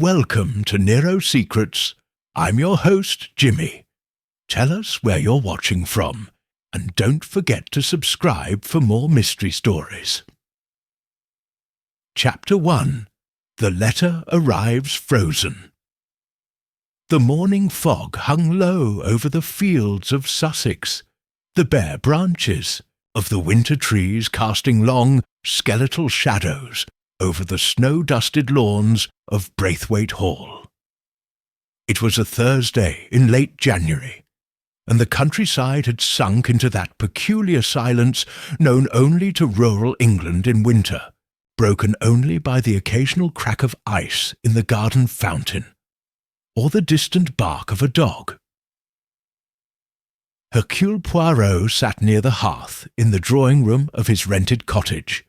Welcome to Nero Secrets. I'm your host, Jimmy. Tell us where you're watching from, and don't forget to subscribe for more mystery stories. Chapter 1. The Letter Arrives Frozen. The morning fog hung low over the fields of Sussex, the bare branches of the winter trees casting long, skeletal shadows over the snow-dusted lawns of Braithwaite Hall. It was a Thursday in late January, and the countryside had sunk into that peculiar silence known only to rural England in winter, broken only by the occasional crack of ice in the garden fountain, or the distant bark of a dog. Hercule Poirot sat near the hearth in the drawing-room of his rented cottage,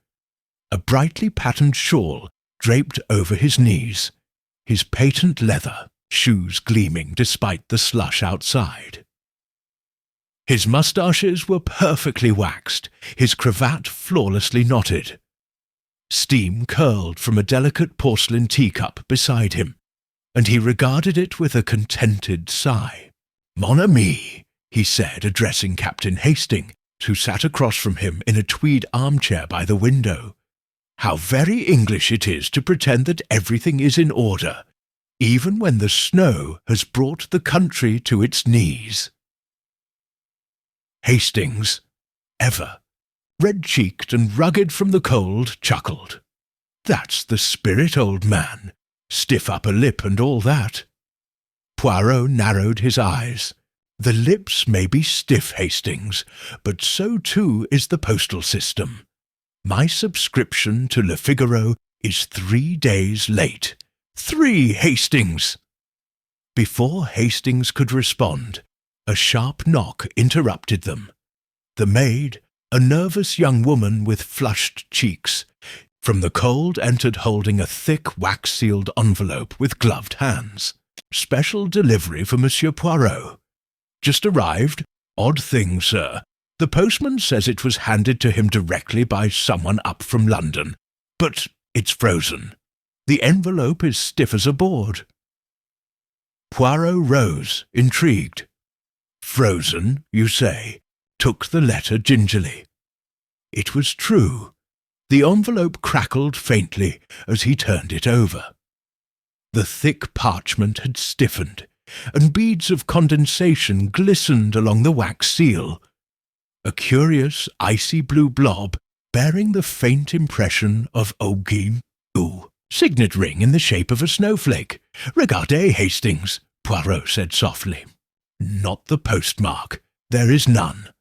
a brightly patterned shawl draped over his knees, his patent leather shoes gleaming despite the slush outside. His moustaches were perfectly waxed, his cravat flawlessly knotted. Steam curled from a delicate porcelain teacup beside him, and he regarded it with a contented sigh. "Mon ami," he said, addressing Captain Hastings, who sat across from him in a tweed armchair by the window. "How very English it is to pretend that everything is in order, even when the snow has brought the country to its knees." Hastings, ever red-cheeked and rugged from the cold, chuckled. "That's the spirit, old man. Stiff upper lip and all that." Poirot narrowed his eyes. "The lips may be stiff, Hastings, but so too is the postal system. My subscription to Le Figaro is 3 days late. 3, Hastings!" Before Hastings could respond, a sharp knock interrupted them. The maid, a nervous young woman with flushed cheeks, from the cold entered holding a thick wax-sealed envelope with gloved hands. "Special delivery for Monsieur Poirot. Just arrived. Odd thing, sir. The postman says it was handed to him directly by someone up from London, but it's frozen. The envelope is stiff as a board." Poirot rose, intrigued. "Frozen, you say?" Took the letter gingerly. It was true. The envelope crackled faintly as he turned it over. The thick parchment had stiffened, and beads of condensation glistened along the wax seal. A curious, icy blue blob bearing the faint impression of Ogim, signet ring in the shape of a snowflake. "Regardez, Hastings," Poirot said softly. "Not the postmark. There is none.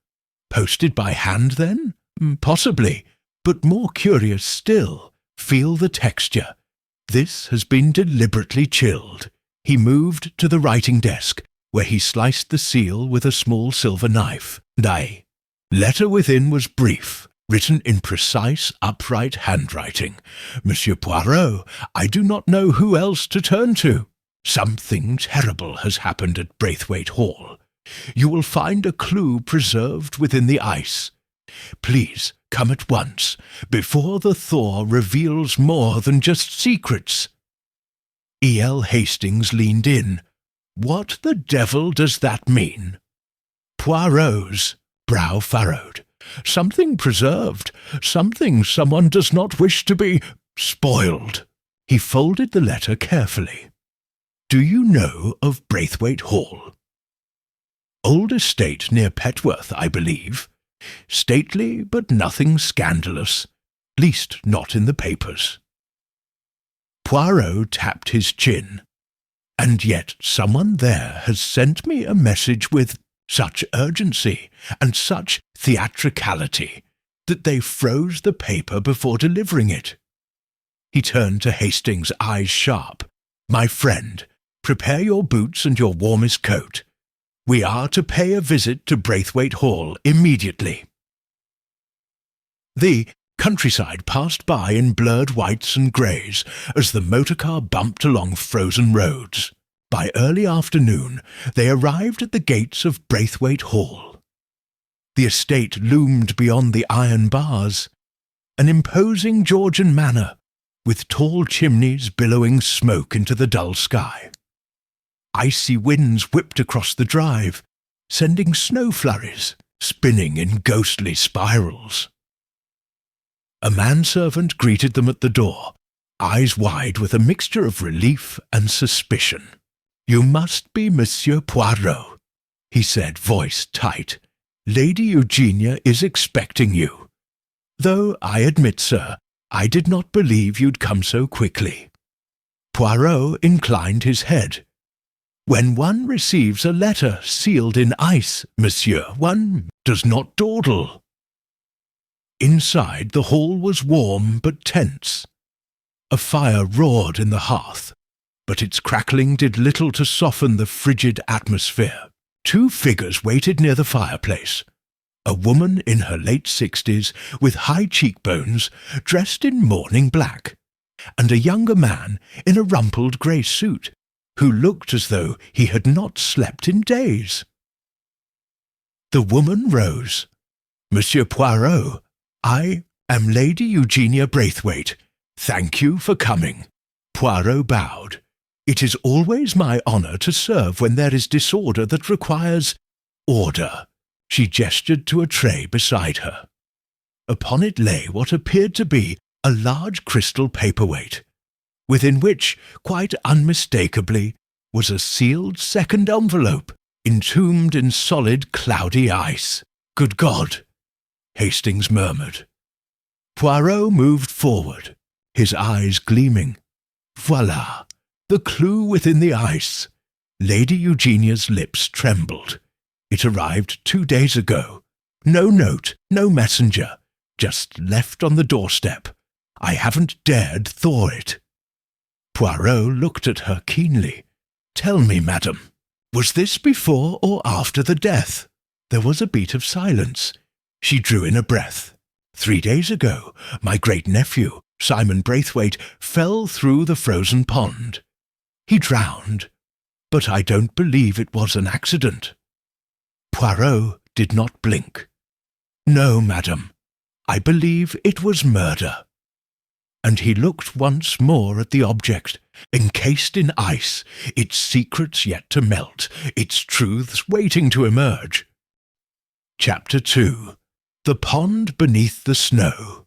Posted by hand, then? Possibly, but more curious still, feel the texture. This has been deliberately chilled." He moved to the writing desk, where he sliced the seal with a small silver knife. Letter within was brief, written in precise, upright handwriting. "Monsieur Poirot, I do not know who else to turn to. Something terrible has happened at Braithwaite Hall. You will find a clue preserved within the ice. Please come at once, before the thaw reveals more than just secrets." E.L. Hastings leaned in. "What the devil does that mean?" Poirot's brow furrowed. "Something preserved, something someone does not wish to be spoiled." He folded the letter carefully. "Do you know of Braithwaite Hall?" "Old estate near Petworth, I believe. Stately, but nothing scandalous. Least not in the papers." Poirot tapped his chin. "And yet someone there has sent me a message with such urgency and such theatricality that they froze the paper before delivering it." He turned to Hastings, eyes sharp. "My friend, prepare your boots and your warmest coat. We are to pay a visit to Braithwaite Hall immediately." The countryside passed by in blurred whites and greys as the motor-car bumped along frozen roads. By early afternoon, they arrived at the gates of Braithwaite Hall. The estate loomed beyond the iron bars, an imposing Georgian manor, with tall chimneys billowing smoke into the dull sky. Icy winds whipped across the drive, sending snow flurries spinning in ghostly spirals. A manservant greeted them at the door, eyes wide with a mixture of relief and suspicion. "You must be Monsieur Poirot," he said, voice tight. "Lady Eugenia is expecting you. Though I admit, sir, I did not believe you'd come so quickly." Poirot inclined his head. "When one receives a letter sealed in ice, monsieur, one does not dawdle." Inside, the hall was warm but tense. A fire roared in the hearth, but its crackling did little to soften the frigid atmosphere. 2 figures waited near the fireplace. A woman in her late 60s, with high cheekbones, dressed in morning black, and a younger man in a rumpled grey suit, who looked as though he had not slept in days. The woman rose. "Monsieur Poirot, I am Lady Eugenia Braithwaite. Thank you for coming." Poirot bowed. "It is always my honour to serve when there is disorder that requires order." She gestured to a tray beside her. Upon it lay what appeared to be a large crystal paperweight, within which, quite unmistakably, was a sealed second envelope, entombed in solid cloudy ice. "Good God!" Hastings murmured. Poirot moved forward, his eyes gleaming. Voila! The clue within the ice. Lady Eugenia's lips trembled. It arrived 2 days ago. No note, no messenger, just left on the doorstep. I haven't dared thaw it. Poirot looked at her keenly. "Tell me, madam, was this before or after the death?" There was a beat of silence. She drew in a breath. 3 days ago, my great-nephew, Simon Braithwaite, fell through the frozen pond. He drowned, but I don't believe it was an accident." Poirot did not blink. "No, madam, I believe it was murder." And he looked once more at the object, encased in ice, its secrets yet to melt, its truths waiting to emerge. Chapter 2. The Pond Beneath the Snow.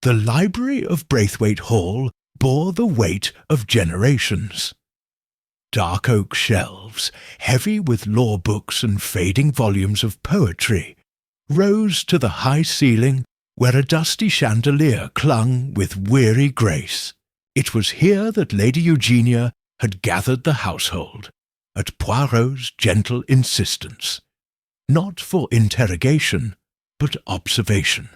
The library of Braithwaite Hall bore the weight of generations. Dark oak shelves, heavy with law books and fading volumes of poetry, rose to the high ceiling where a dusty chandelier clung with weary grace. It was here that Lady Eugenia had gathered the household, at Poirot's gentle insistence, not for interrogation, but observation.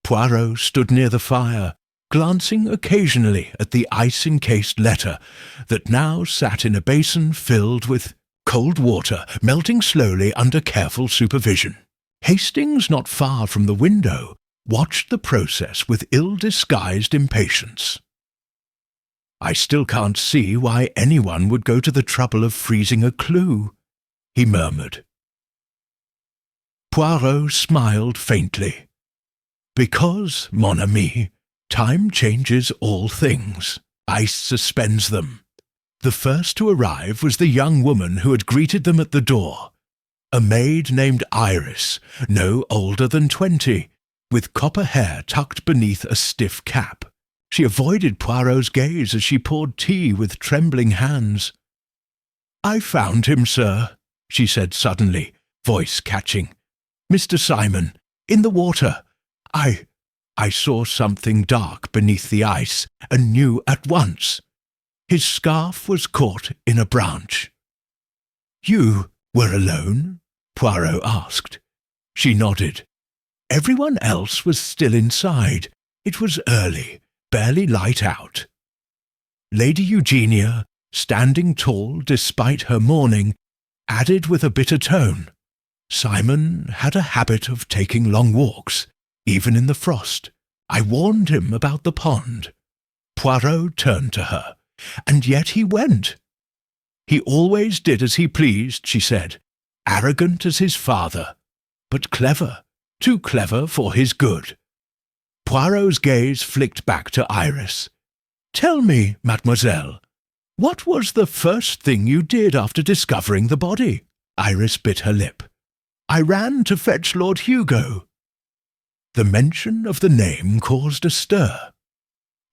Poirot stood near the fire, glancing occasionally at the ice-encased letter that now sat in a basin filled with cold water, melting slowly under careful supervision. Hastings, not far from the window, watched the process with ill-disguised impatience. "I still can't see why anyone would go to the trouble of freezing a clue," he murmured. Poirot smiled faintly. "Because, mon ami, time changes all things. Ice suspends them." The first to arrive was the young woman who had greeted them at the door, a maid named Iris, no older than 20, with copper hair tucked beneath a stiff cap. She avoided Poirot's gaze as she poured tea with trembling hands. "I found him, sir," she said suddenly, voice catching. "Mr. Simon, in the water. I saw something dark beneath the ice and knew at once. His scarf was caught in a branch." "You were alone?" Poirot asked. She nodded. "Everyone else was still inside. It was early, barely light out." Lady Eugenia, standing tall despite her mourning, added with a bitter tone, "Simon had a habit of taking long walks, even in the frost. I warned him about the pond." Poirot turned to her. "And yet he went." "He always did as he pleased," she said, "arrogant as his father, but clever, too clever for his good." Poirot's gaze flicked back to Iris. "Tell me, mademoiselle, what was the first thing you did after discovering the body?" Iris bit her lip. "I ran to fetch Lord Hugo." The mention of the name caused a stir.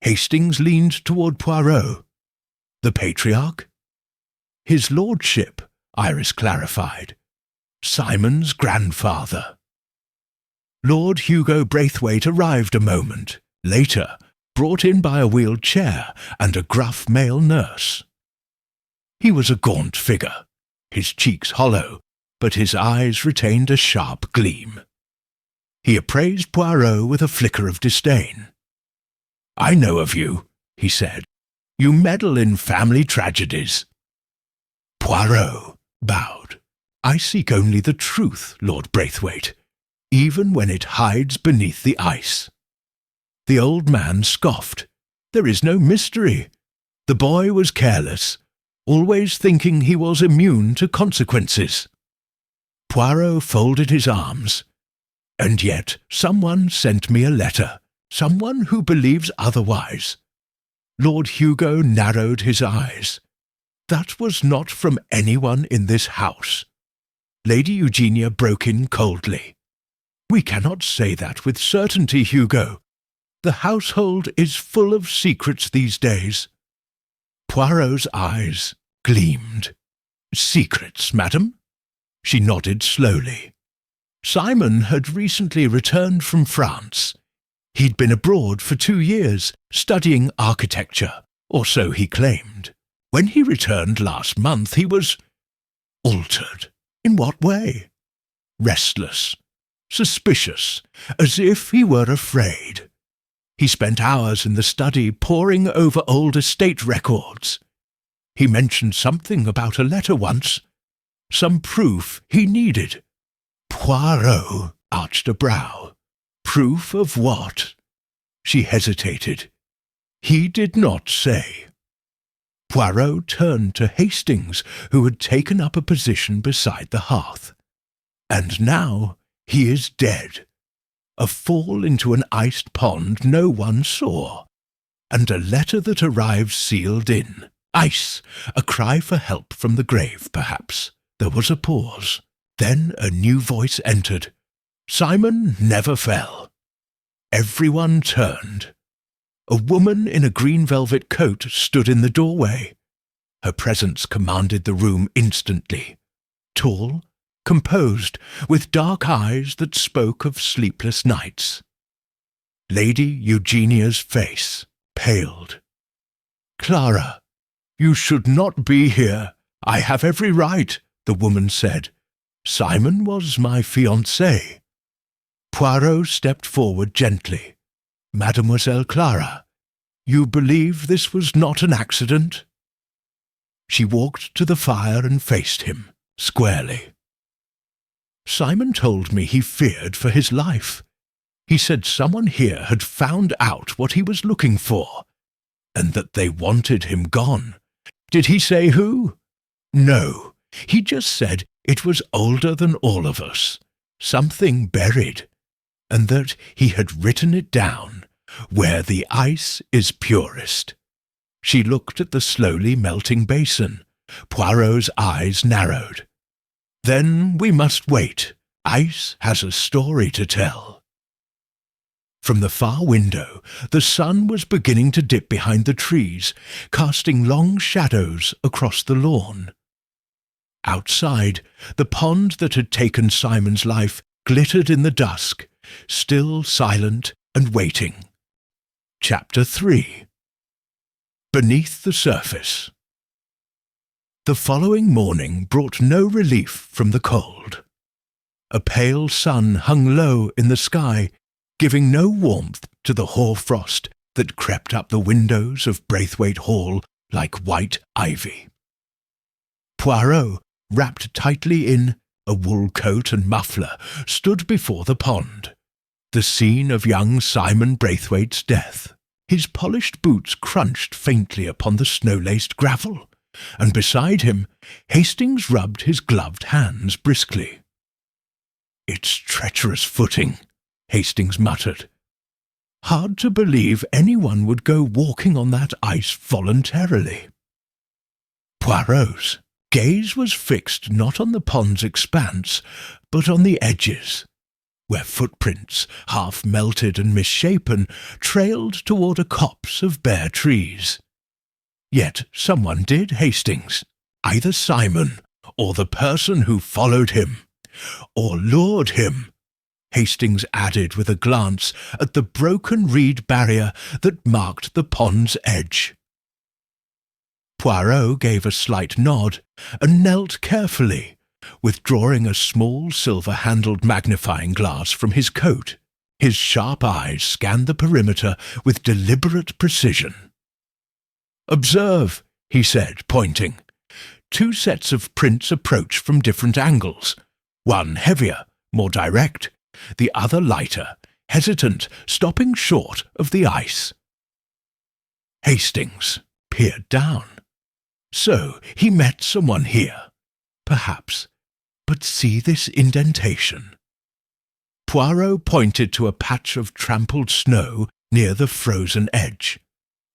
Hastings leaned toward Poirot. "The patriarch?" "His lordship," Iris clarified. "Simon's grandfather." Lord Hugo Braithwaite arrived a moment later, brought in by a wheeled chair and a gruff male nurse. He was a gaunt figure, his cheeks hollow, but his eyes retained a sharp gleam. He appraised Poirot with a flicker of disdain. "I know of you," he said. "You meddle in family tragedies." Poirot bowed. "I seek only the truth, Lord Braithwaite, even when it hides beneath the ice." The old man scoffed. "There is no mystery. The boy was careless, always thinking he was immune to consequences." Poirot folded his arms. "And yet someone sent me a letter, someone who believes otherwise." Lord Hugo narrowed his eyes. "That was not from anyone in this house." Lady Eugenia broke in coldly. "We cannot say that with certainty, Hugo. The household is full of secrets these days." Poirot's eyes gleamed. "Secrets, madam?" She nodded slowly. "Simon had recently returned from France. He'd been abroad for 2 years, studying architecture, or so he claimed. When he returned last month, he was altered. In what way? Restless, suspicious, as if he were afraid. He spent hours in the study poring over old estate records. He mentioned something about a letter once, some proof he needed." Poirot arched a brow. "Proof of what?" She hesitated. "He did not say." Poirot turned to Hastings, who had taken up a position beside the hearth. "And now he is dead. A fall into an iced pond no one saw, and a letter that arrived sealed in. Ice, a cry for help from the grave, perhaps." There was a pause. Then a new voice entered. "Simon never fell." Everyone turned. A woman in a green velvet coat stood in the doorway. Her presence commanded the room instantly. Tall, composed, with dark eyes that spoke of sleepless nights. Lady Eugenia's face paled. "Clara, you should not be here. I have every right," the woman said. "Simon was my fiancé." Poirot stepped forward gently. "Mademoiselle Clara, you believe this was not an accident?" She walked to the fire and faced him, squarely. "Simon told me he feared for his life. He said someone here had found out what he was looking for, and that they wanted him gone. Did he say who?" "No. He just said it was older than all of us, something buried, and that he had written it down, where the ice is purest." She looked at the slowly melting basin. Poirot's eyes narrowed. "Then we must wait. Ice has a story to tell." From the far window, the sun was beginning to dip behind the trees, casting long shadows across the lawn. Outside, the pond that had taken Simon's life glittered in the dusk, still silent and waiting. Chapter 3. Beneath the Surface. The following morning brought no relief from the cold. A pale sun hung low in the sky, giving no warmth to the hoar-frost that crept up the windows of Braithwaite Hall like white ivy. Poirot, wrapped tightly in a wool coat and muffler, stood before the pond, the scene of young Simon Braithwaite's death. His polished boots crunched faintly upon the snow-laced gravel, and beside him Hastings rubbed his gloved hands briskly. "It's treacherous footing," Hastings muttered. Hard to believe anyone would go walking on that ice voluntarily. Poirot's gaze was fixed not on the pond's expanse, but on the edges, where footprints, half melted and misshapen, trailed toward a copse of bare trees. Yet someone did Hastings, either Simon or the person who followed him, or lured him, Hastings added with a glance at the broken reed barrier that marked the pond's edge. Poirot gave a slight nod and knelt carefully, withdrawing a small silver-handled magnifying glass from his coat. His sharp eyes scanned the perimeter with deliberate precision. "Observe," he said, pointing. "Two sets of prints approach from different angles, one heavier, more direct, the other lighter, hesitant, stopping short of the ice." Hastings peered down. So he met someone here, perhaps, but see this indentation. Poirot pointed to a patch of trampled snow near the frozen edge.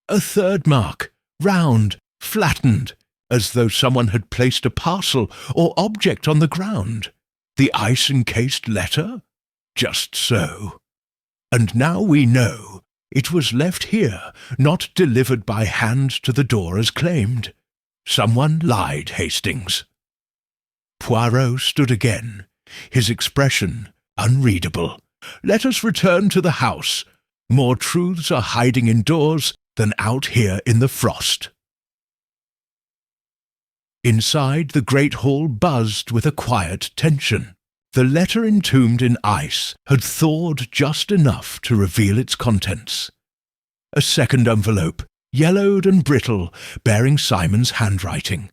A third mark, round, flattened, as though someone had placed a parcel or object on the ground. The ice-encased letter? Just so. And now we know it was left here, not delivered by hand to the door as claimed. Someone lied, Hastings. Poirot stood again, his expression unreadable. "Let us return to the house. More truths are hiding indoors than out here in the frost." Inside, the great hall buzzed with a quiet tension. The letter entombed in ice had thawed just enough to reveal its contents. A second envelope, yellowed and brittle, bearing Simon's handwriting.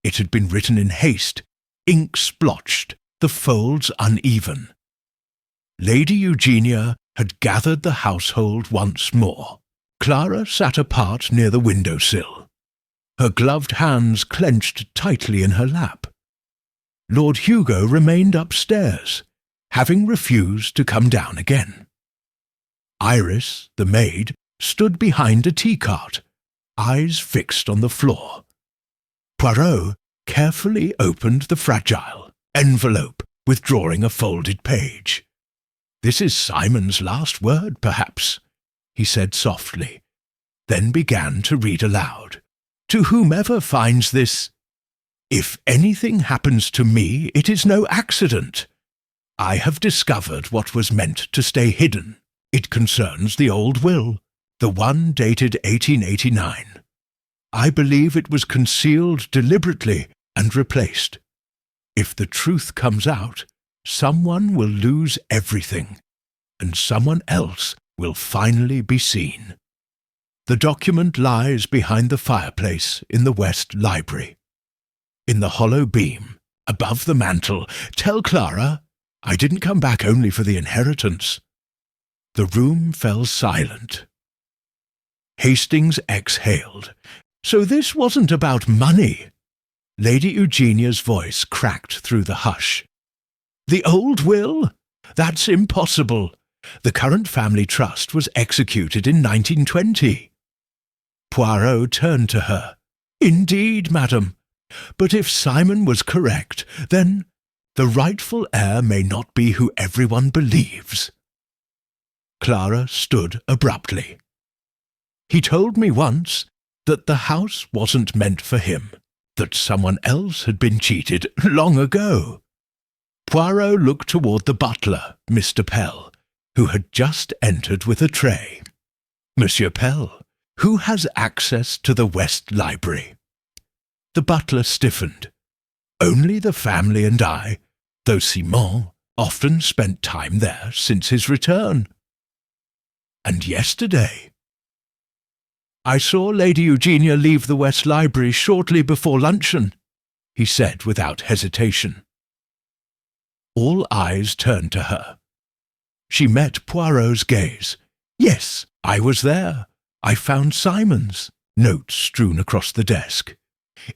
It had been written in haste, ink splotched, the folds uneven. Lady Eugenia had gathered the household once more. Clara sat apart near the window-sill, her gloved hands clenched tightly in her lap. Lord Hugo remained upstairs, having refused to come down again. Iris, the maid, stood behind a tea-cart, eyes fixed on the floor. Poirot carefully opened the fragile envelope, withdrawing a folded page. "This is Simon's last word, perhaps," he said softly, then began to read aloud. "To whomever finds this, if anything happens to me, it is no accident. I have discovered what was meant to stay hidden. It concerns the old will, the one dated 1889. I believe it was concealed deliberately and replaced. If the truth comes out, someone will lose everything, and someone else will finally be seen. The document lies behind the fireplace in the West Library. In the hollow beam, above the mantel, tell Clara I didn't come back only for the inheritance." The room fell silent. Hastings exhaled. "So this wasn't about money?" Lady Eugenia's voice cracked through the hush. "The old will? That's impossible. The current family trust was executed in 1920. Poirot turned to her. "Indeed, madam. But if Simon was correct, then the rightful heir may not be who everyone believes." Clara stood abruptly. "He told me once that the house wasn't meant for him, that someone else had been cheated long ago." Poirot looked toward the butler, Mr. Pell, who had just entered with a tray. "Monsieur Pell, who has access to the West Library?" The butler stiffened. "Only the family and I, though Simon often spent time there since his return." "And yesterday?" "I saw Lady Eugenia leave the West Library shortly before luncheon," he said without hesitation. All eyes turned to her. She met Poirot's gaze. "Yes, I was there. I found Simon's notes strewn across the desk.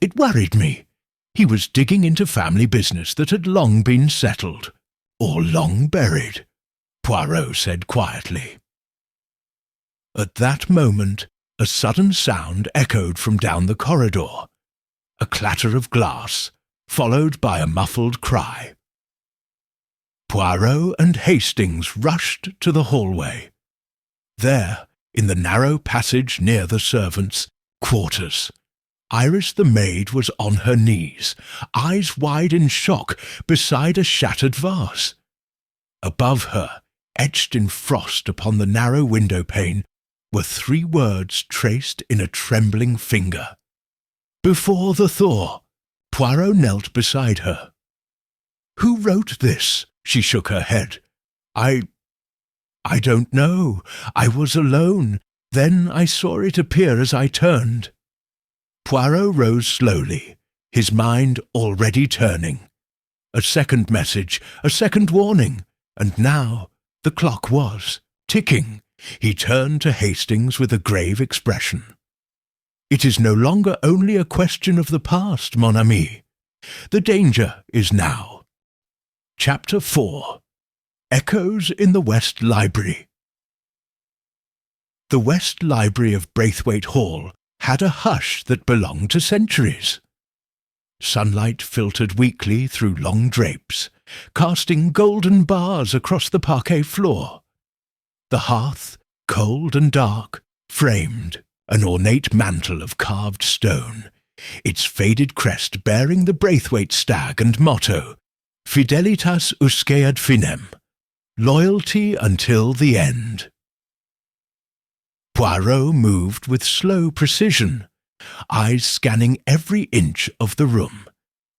It worried me. He was digging into family business that had long been settled, or long buried," Poirot said quietly. At that moment, a sudden sound echoed from down the corridor. A clatter of glass, followed by a muffled cry. Poirot and Hastings rushed to the hallway. There, in the narrow passage near the servants' quarters, Iris the maid was on her knees, eyes wide in shock, beside a shattered vase. Above her, etched in frost upon the narrow window-pane, were 3 words traced in a trembling finger. Before the thaw. Poirot knelt beside her. "Who wrote this?" She shook her head. I don't know. I was alone. Then I saw it appear as I turned." Poirot rose slowly, his mind already turning. A second message, a second warning, and now the clock was ticking. He turned to Hastings with a grave expression. "It is no longer only a question of the past, mon ami. The danger is now." Chapter 4. Echoes in the West Library. The West Library of Braithwaite Hall had a hush that belonged to centuries. Sunlight filtered weakly through long drapes, casting golden bars across the parquet floor. The hearth, cold and dark, framed an ornate mantle of carved stone, its faded crest bearing the Braithwaite stag and motto, Fidelitas usque ad finem, loyalty until the end. Poirot moved with slow precision, eyes scanning every inch of the room,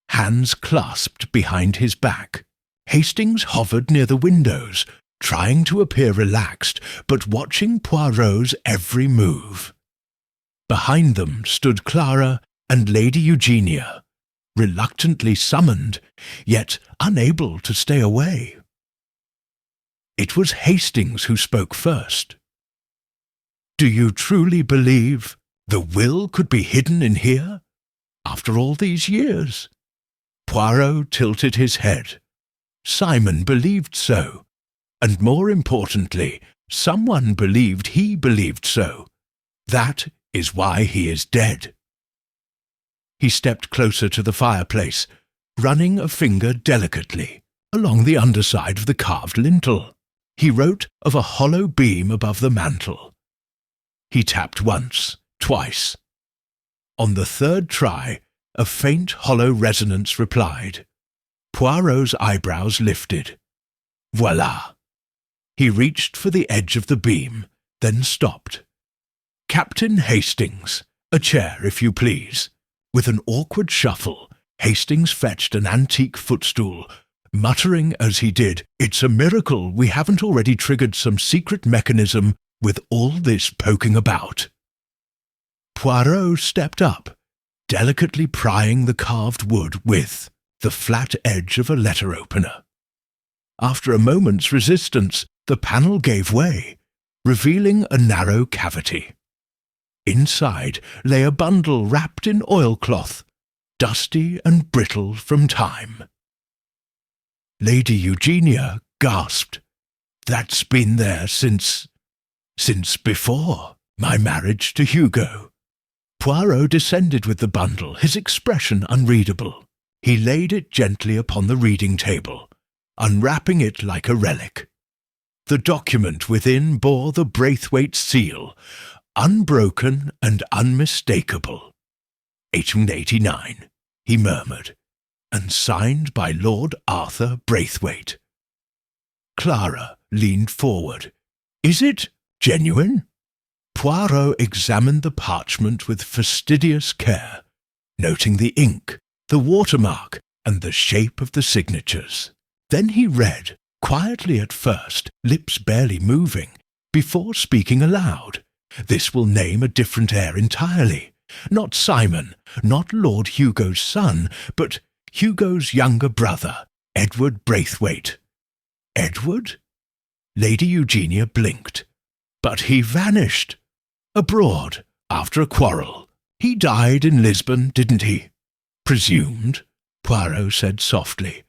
hands clasped behind his back. Hastings hovered near the windows, trying to appear relaxed, but watching Poirot's every move. Behind them stood Clara and Lady Eugenia, reluctantly summoned, yet unable to stay away. It was Hastings who spoke first. "Do you truly believe the will could be hidden in here, after all these years?" Poirot tilted his head. Simon believed so, and more importantly, someone believed he believed so. That is why he is dead. He stepped closer to the fireplace, running a finger delicately along the underside of the carved lintel. He wrote of a hollow beam above the mantel. He tapped once, twice. On the third try, a faint hollow resonance replied. Poirot's eyebrows lifted. Voila! He reached for the edge of the beam, then stopped. "Captain Hastings, a chair, if you please." With an awkward shuffle, Hastings fetched an antique footstool, muttering as he did, "It's a miracle we haven't already triggered some secret mechanism with all this poking about." Poirot stepped up, delicately prying the carved wood with the flat edge of a letter opener. After a moment's resistance, the panel gave way, revealing a narrow cavity. Inside lay a bundle wrapped in oilcloth, dusty and brittle from time. Lady Eugenia gasped. "That's been there since before my marriage to Hugo." Poirot descended with the bundle, his expression unreadable. He laid it gently upon the reading table, unwrapping it like a relic. The document within bore the Braithwaite seal, unbroken and unmistakable. 1889, he murmured, and signed by Lord Arthur Braithwaite. Clara leaned forward. "Is it genuine?" Poirot examined the parchment with fastidious care, noting the ink, the watermark, and the shape of the signatures. Then he read, quietly at first, lips barely moving, before speaking aloud. "This will name a different heir entirely. Not Simon, not Lord Hugo's son, but Hugo's younger brother, Edward Braithwaite." "Edward?" Lady Eugenia blinked. "But he vanished. Abroad, after a quarrel. He died in Lisbon, didn't he?" "Presumed," Poirot said softly.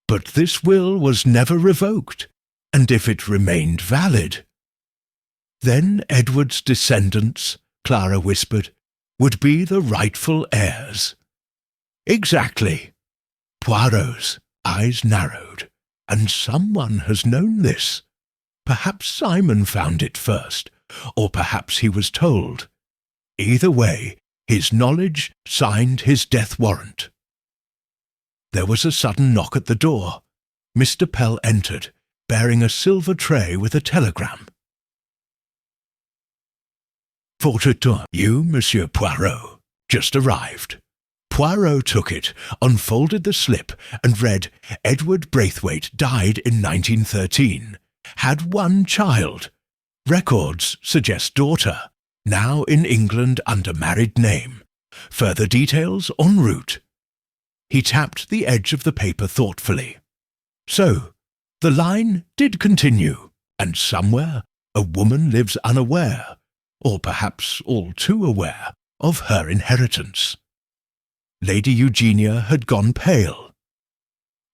"But this will was never revoked, and if it remained valid—" Then Edward's descendants, Clara whispered, would be the rightful heirs. Exactly. Poirot's eyes narrowed. And someone has known this. Perhaps Simon found it first, or perhaps he was told. Either way, his knowledge signed his death warrant. There was a sudden knock at the door. Mr. Pell entered, bearing a silver tray with a telegram. Fortunato, you, Monsieur Poirot, just arrived. Poirot took it, unfolded the slip, and read, Edward Braithwaite died in 1913. Had one child. Records suggest daughter. Now in England under married name. Further details en route. He tapped the edge of the paper thoughtfully. So, the line did continue, and somewhere a woman lives unaware, or perhaps all too aware, of her inheritance. Lady Eugenia had gone pale.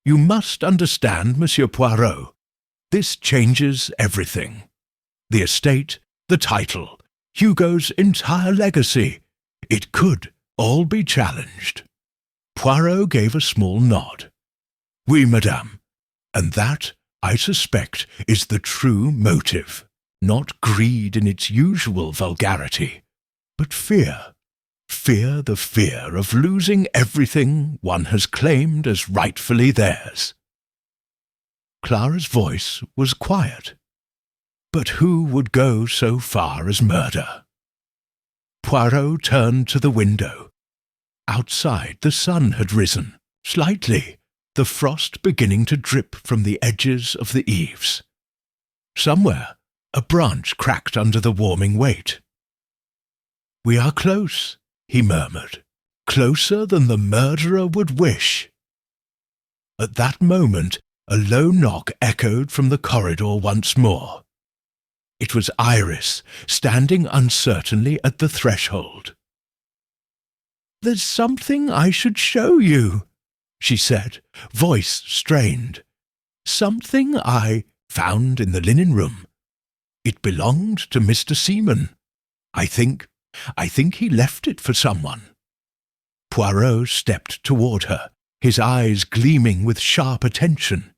You must understand, Monsieur Poirot, this changes everything. The estate, the title, Hugo's entire legacy. It could all be challenged. Poirot gave a small nod. Oui, madame, and that, I suspect, is the true motive. Not greed in its usual vulgarity, but fear. Fear, the fear of losing everything one has claimed as rightfully theirs. Clara's voice was quiet. But who would go so far as murder? Poirot turned to the window. Outside the sun had risen, slightly, the frost beginning to drip from the edges of the eaves. Somewhere, a branch cracked under the warming weight. We are close, he murmured, closer than the murderer would wish. At that moment, a low knock echoed from the corridor once more. It was Iris, standing uncertainly at the threshold. There's something I should show you, she said, voice strained. Something I found in the linen room. It belonged to Mr. Seaman. I think he left it for someone. Poirot stepped toward her, his eyes gleaming with sharp attention.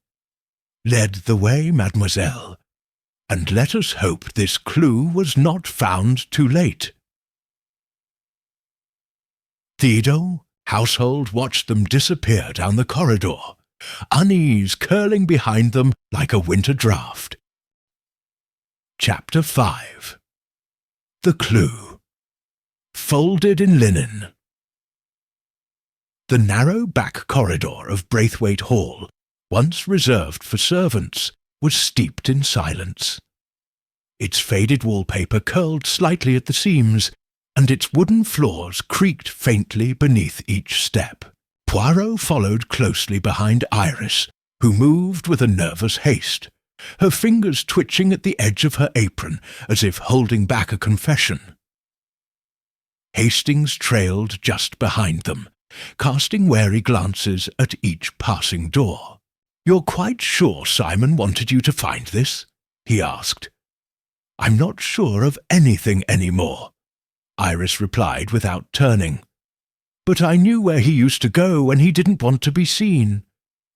Lead the way, mademoiselle, and let us hope this clue was not found too late. Theodore, household watched them disappear down the corridor, unease curling behind them like a winter draught. Chapter 5. The Clue. Folded in linen. The narrow back corridor of Braithwaite Hall, once reserved for servants, was steeped in silence. Its faded wallpaper curled slightly at the seams, and its wooden floors creaked faintly beneath each step. Poirot followed closely behind Iris, who moved with a nervous haste, her fingers twitching at the edge of her apron as if holding back a confession. Hastings trailed just behind them, casting wary glances at each passing door. "You're quite sure Simon wanted you to find this?" he asked. "I'm not sure of anything anymore," Iris replied without turning. "But I knew where he used to go when he didn't want to be seen.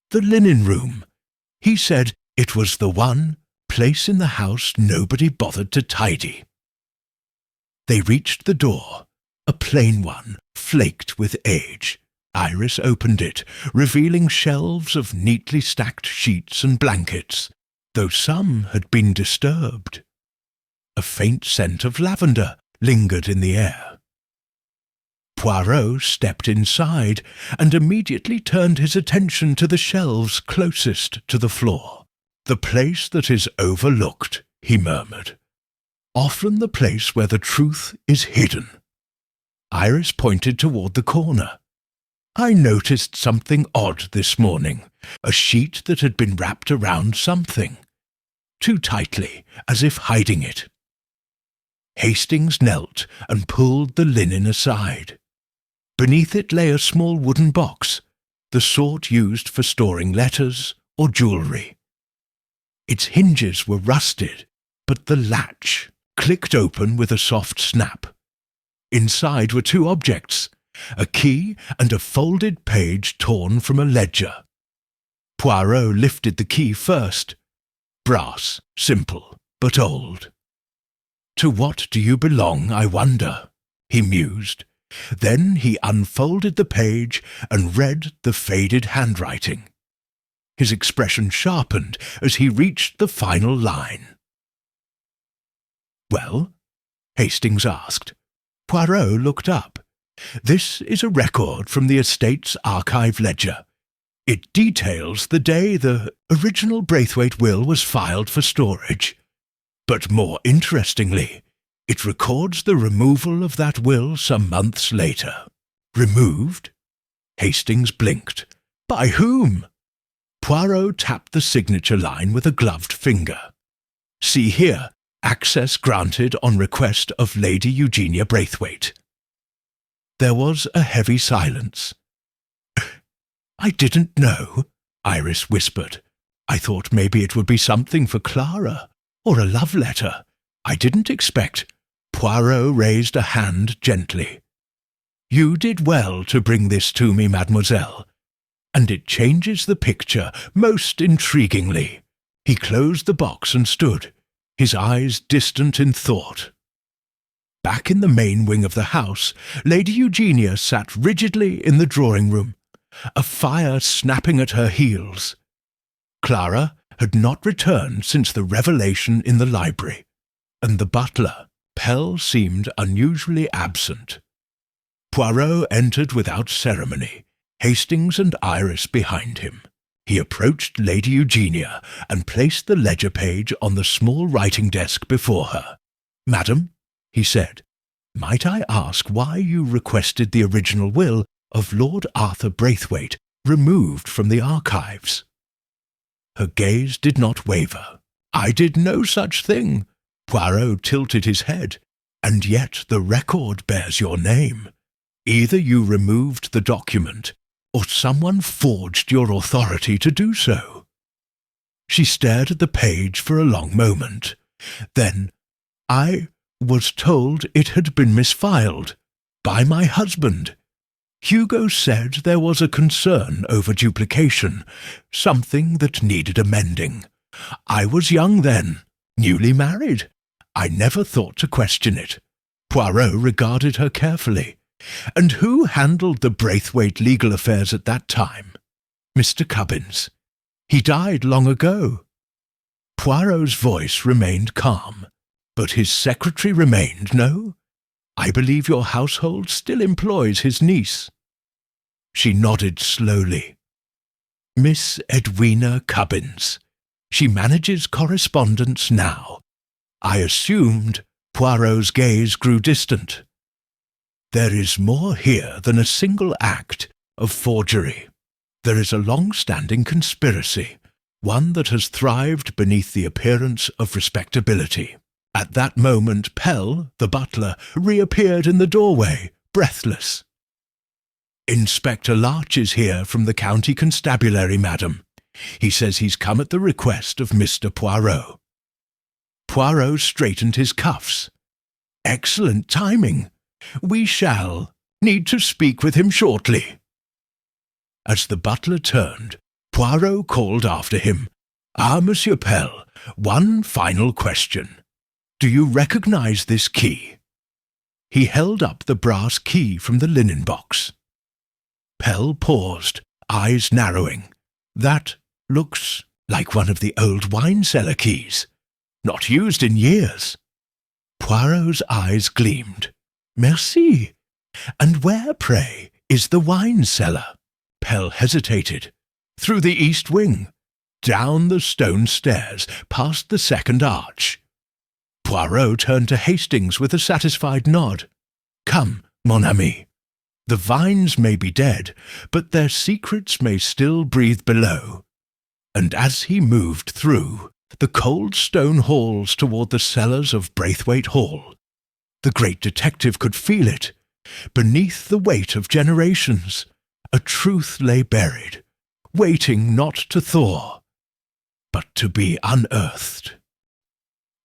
The linen room. He said it was the one place in the house nobody bothered to tidy." They reached the door, a plain one, flaked with age. Iris opened it, revealing shelves of neatly stacked sheets and blankets, though some had been disturbed. A faint scent of lavender lingered in the air. Poirot stepped inside and immediately turned his attention to the shelves closest to the floor. "The place that is overlooked," he murmured. "Often the place where the truth is hidden." Iris pointed toward the corner. "I noticed something odd this morning, a sheet that had been wrapped around something, too tightly, as if hiding it." Hastings knelt and pulled the linen aside. Beneath it lay a small wooden box, the sort used for storing letters or jewellery. Its hinges were rusted, but the latch clicked open with a soft snap. Inside were two objects, a key and a folded page torn from a ledger. Poirot lifted the key first. Brass, simple, but old. "To what do you belong, I wonder?" he mused. Then he unfolded the page and read the faded handwriting. His expression sharpened as he reached the final line. "Well?" Hastings asked. Poirot looked up. "This is a record from the estate's archive ledger. It details the day the original Braithwaite will was filed for storage. But more interestingly, it records the removal of that will some months later." "Removed?" Hastings blinked. "By whom?" Poirot tapped the signature line with a gloved finger. "See here, access granted on request of Lady Eugenia Braithwaite." There was a heavy silence. "I didn't know," Iris whispered. "I thought maybe it would be something for Clara, or a love letter. I didn't expect—" Poirot raised a hand gently. "You did well to bring this to me, mademoiselle, and it changes the picture most intriguingly." He closed the box and stood, his eyes distant in thought. Back in the main wing of the house, Lady Eugenia sat rigidly in the drawing-room, a fire snapping at her heels. Clara had not returned since the revelation in the library, and the butler, Pell, seemed unusually absent. Poirot entered without ceremony, Hastings and Iris behind him. He approached Lady Eugenia and placed the ledger page on the small writing desk before her. "Madam," he said, "might I ask why you requested the original will of Lord Arthur Braithwaite removed from the archives?" Her gaze did not waver. "I did no such thing." Poirot tilted his head. "And yet the record bears your name. Either you removed the document, or someone forged your authority to do so." She stared at the page for a long moment. Then, "I was told it had been misfiled. By my husband. Hugo said there was a concern over duplication, something that needed amending. I was young then, newly married. I never thought to question it." Poirot regarded her carefully. "And who handled the Braithwaite legal affairs at that time?" "Mr. Cubbins. He died long ago." Poirot's voice remained calm, but his secretary remained, "No? I believe your household still employs his niece." She nodded slowly. "Miss Edwina Cubbins. She manages correspondence now. I assumed." Poirot's gaze grew distant. "There is more here than a single act of forgery. There is a long-standing conspiracy, one that has thrived beneath the appearance of respectability." At that moment Pell, the butler, reappeared in the doorway, breathless. "Inspector Larch is here from the county constabulary, madam. He says he's come at the request of Mr. Poirot." Poirot straightened his cuffs. "Excellent timing. We shall need to speak with him shortly." As the butler turned, Poirot called after him, Monsieur Pell, one final question. Do you recognize this key?" He held up the brass key from the linen box. Pell paused, eyes narrowing. "That looks like one of the old wine cellar keys. Not used in years." Poirot's eyes gleamed. "Merci. And where, pray, is the wine cellar?" Pell hesitated. "Through the east wing, down the stone stairs, past the second arch." Poirot turned to Hastings with a satisfied nod. "Come, mon ami. The vines may be dead, but their secrets may still breathe below." And as he moved through the cold stone halls toward the cellars of Braithwaite Hall, the great detective could feel it. Beneath the weight of generations, a truth lay buried, waiting not to thaw, but to be unearthed.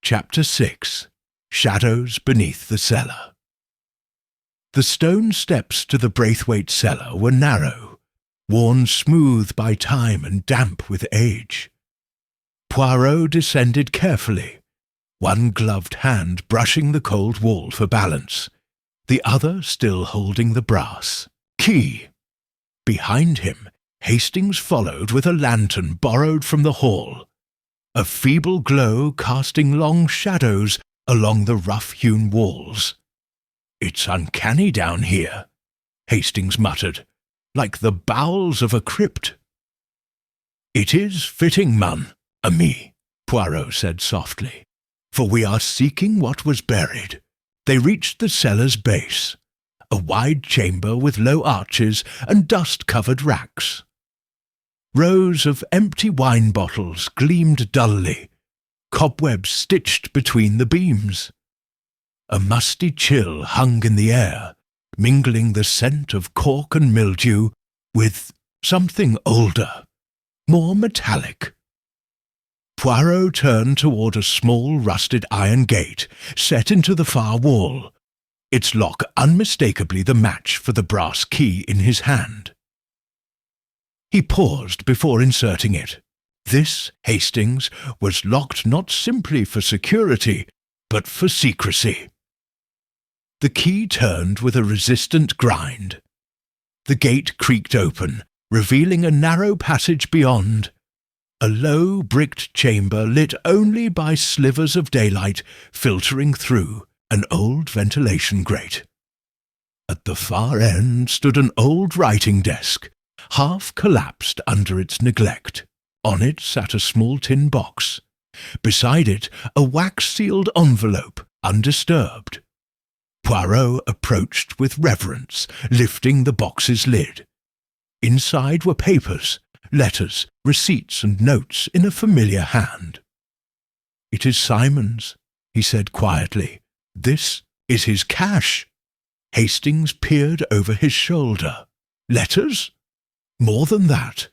Chapter 6. shadows beneath the cellar. The stone steps to the Braithwaite cellar were narrow, worn smooth by time and damp with age. Poirot descended carefully, one gloved hand brushing the cold wall for balance, the other still holding the brass key. Behind him, Hastings followed with a lantern borrowed from the hall, a feeble glow casting long shadows along the rough-hewn walls. "It's uncanny down here," Hastings muttered, "like the bowels of a crypt." "It is fitting, man, ami," Poirot said softly, "for we are seeking what was buried." They reached the cellar's base, a wide chamber with low arches and dust-covered racks. Rows of empty wine bottles gleamed dully, cobwebs stitched between the beams. A musty chill hung in the air, mingling the scent of cork and mildew with something older, more metallic. Poirot turned toward a small rusted iron gate set into the far wall, its lock unmistakably the match for the brass key in his hand. He paused before inserting it. This, Hastings, was locked not simply for security, but for secrecy. The key turned with a resistant grind. The gate creaked open, revealing a narrow passage beyond, a low bricked chamber lit only by slivers of daylight filtering through an old ventilation grate. At the far end stood an old writing desk, half collapsed under its neglect. On it sat a small tin box. Beside it, a wax-sealed envelope, undisturbed. Poirot approached with reverence, lifting the box's lid. Inside were papers, letters, receipts and notes in a familiar hand. "It is Simon's," he said quietly. "This is his cash." Hastings peered over his shoulder. "Letters? More than that.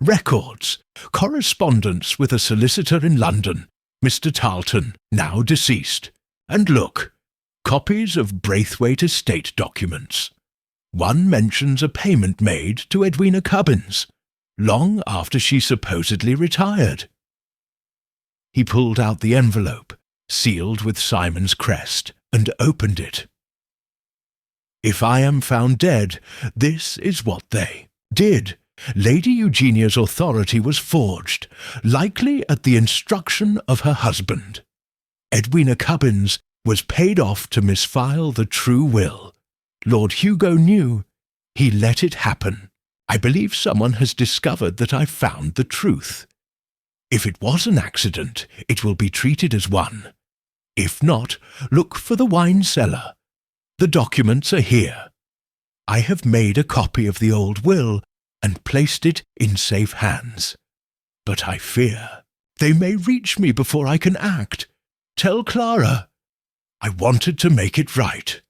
Records, correspondence with a solicitor in London, Mr. Tarleton, now deceased. And look, copies of Braithwaite estate documents. One mentions a payment made to Edwina Cubbins, long after she supposedly retired." He pulled out the envelope, sealed with Simon's crest, and opened it. "If I am found dead, this is what they did. Lady Eugenia's authority was forged, likely at the instruction of her husband. Edwina Cubbins was paid off to misfile the true will. Lord Hugo knew. He let it happen. I believe someone has discovered that I found the truth. If it was an accident, it will be treated as one. If not, look for the wine cellar. The documents are here. I have made a copy of the old will and placed it in safe hands. But I fear they may reach me before I can act. Tell Clara. I wanted to make it right."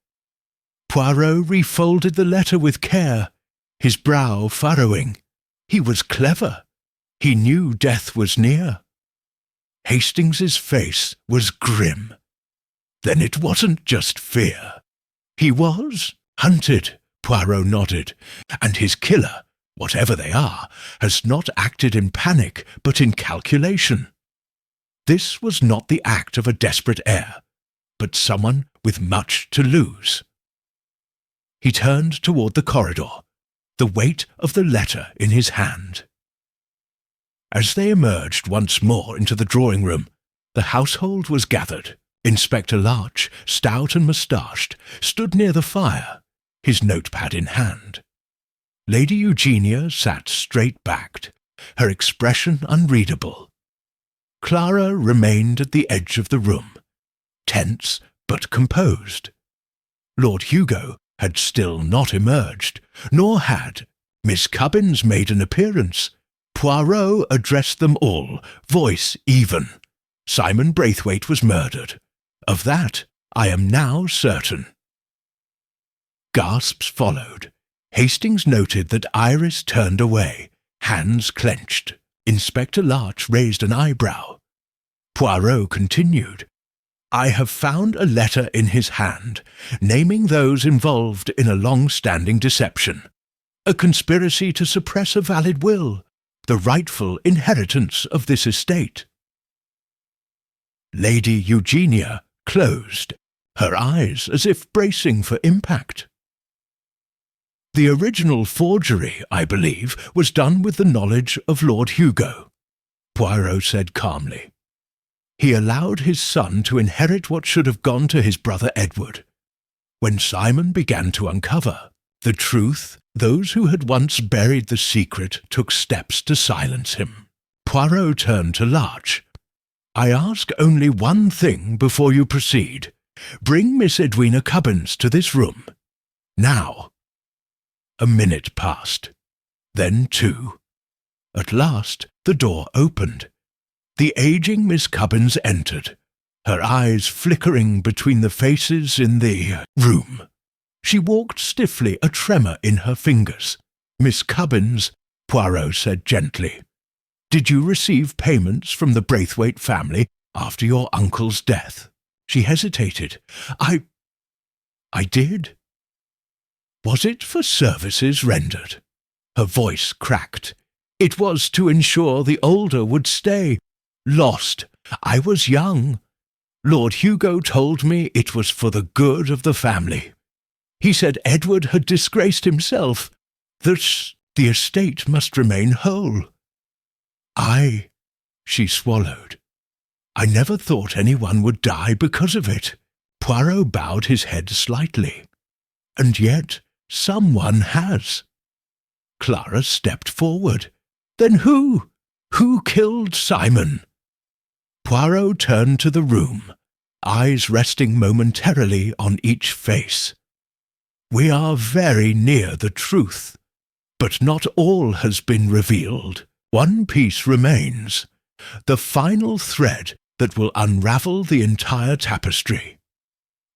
Poirot refolded the letter with care, his brow furrowing. He was clever. He knew death was near. Hastings's face was grim. Then it wasn't just fear. He was hunted, Poirot nodded, and his killer, whatever they are, has not acted in panic but in calculation. This was not the act of a desperate heir, but someone with much to lose. He turned toward the corridor, the weight of the letter in his hand. As they emerged once more into the drawing-room, the household was gathered. Inspector Larch, stout and moustached, stood near the fire, his notepad in hand. Lady Eugenia sat straight-backed, her expression unreadable. Clara remained at the edge of the room, tense but composed. Lord Hugo had still not emerged, nor had Miss Cubbins made an appearance. Poirot addressed them all, voice even. Simon Braithwaite was murdered. Of that I am now certain. Gasps followed. Hastings noted that Iris turned away, hands clenched. Inspector Larch raised an eyebrow. Poirot continued, I have found a letter in his hand, naming those involved in a long-standing deception, a conspiracy to suppress a valid will, the rightful inheritance of this estate." Lady Eugenia closed, her eyes as if bracing for impact. "The original forgery, I believe, was done with the knowledge of Lord Hugo," Poirot said calmly. "He allowed his son to inherit what should have gone to his brother Edward. When Simon began to uncover the truth, those who had once buried the secret took steps to silence him." Poirot turned to Larch. "I ask only one thing before you proceed. Bring Miss Edwina Cubbins to this room. Now." A minute passed, then 2. At last the door opened. The aging Miss Cubbins entered, her eyes flickering between the faces in the room. She walked stiffly, a tremor in her fingers. "Miss Cubbins," Poirot said gently, "did you receive payments from the Braithwaite family after your uncle's death?" She hesitated. I did." "Was it for services rendered?" Her voice cracked. "It was to ensure the older would stay. Lost. I was young. Lord Hugo told me it was for the good of the family. He said Edward had disgraced himself, that the estate must remain whole. She swallowed. "I never thought anyone would die because of it." Poirot bowed his head slightly. "And yet someone has." Clara stepped forward. "Then who? Who killed Simon?" Poirot turned to the room, eyes resting momentarily on each face. "We are very near the truth, but not all has been revealed. One piece remains, the final thread that will unravel the entire tapestry."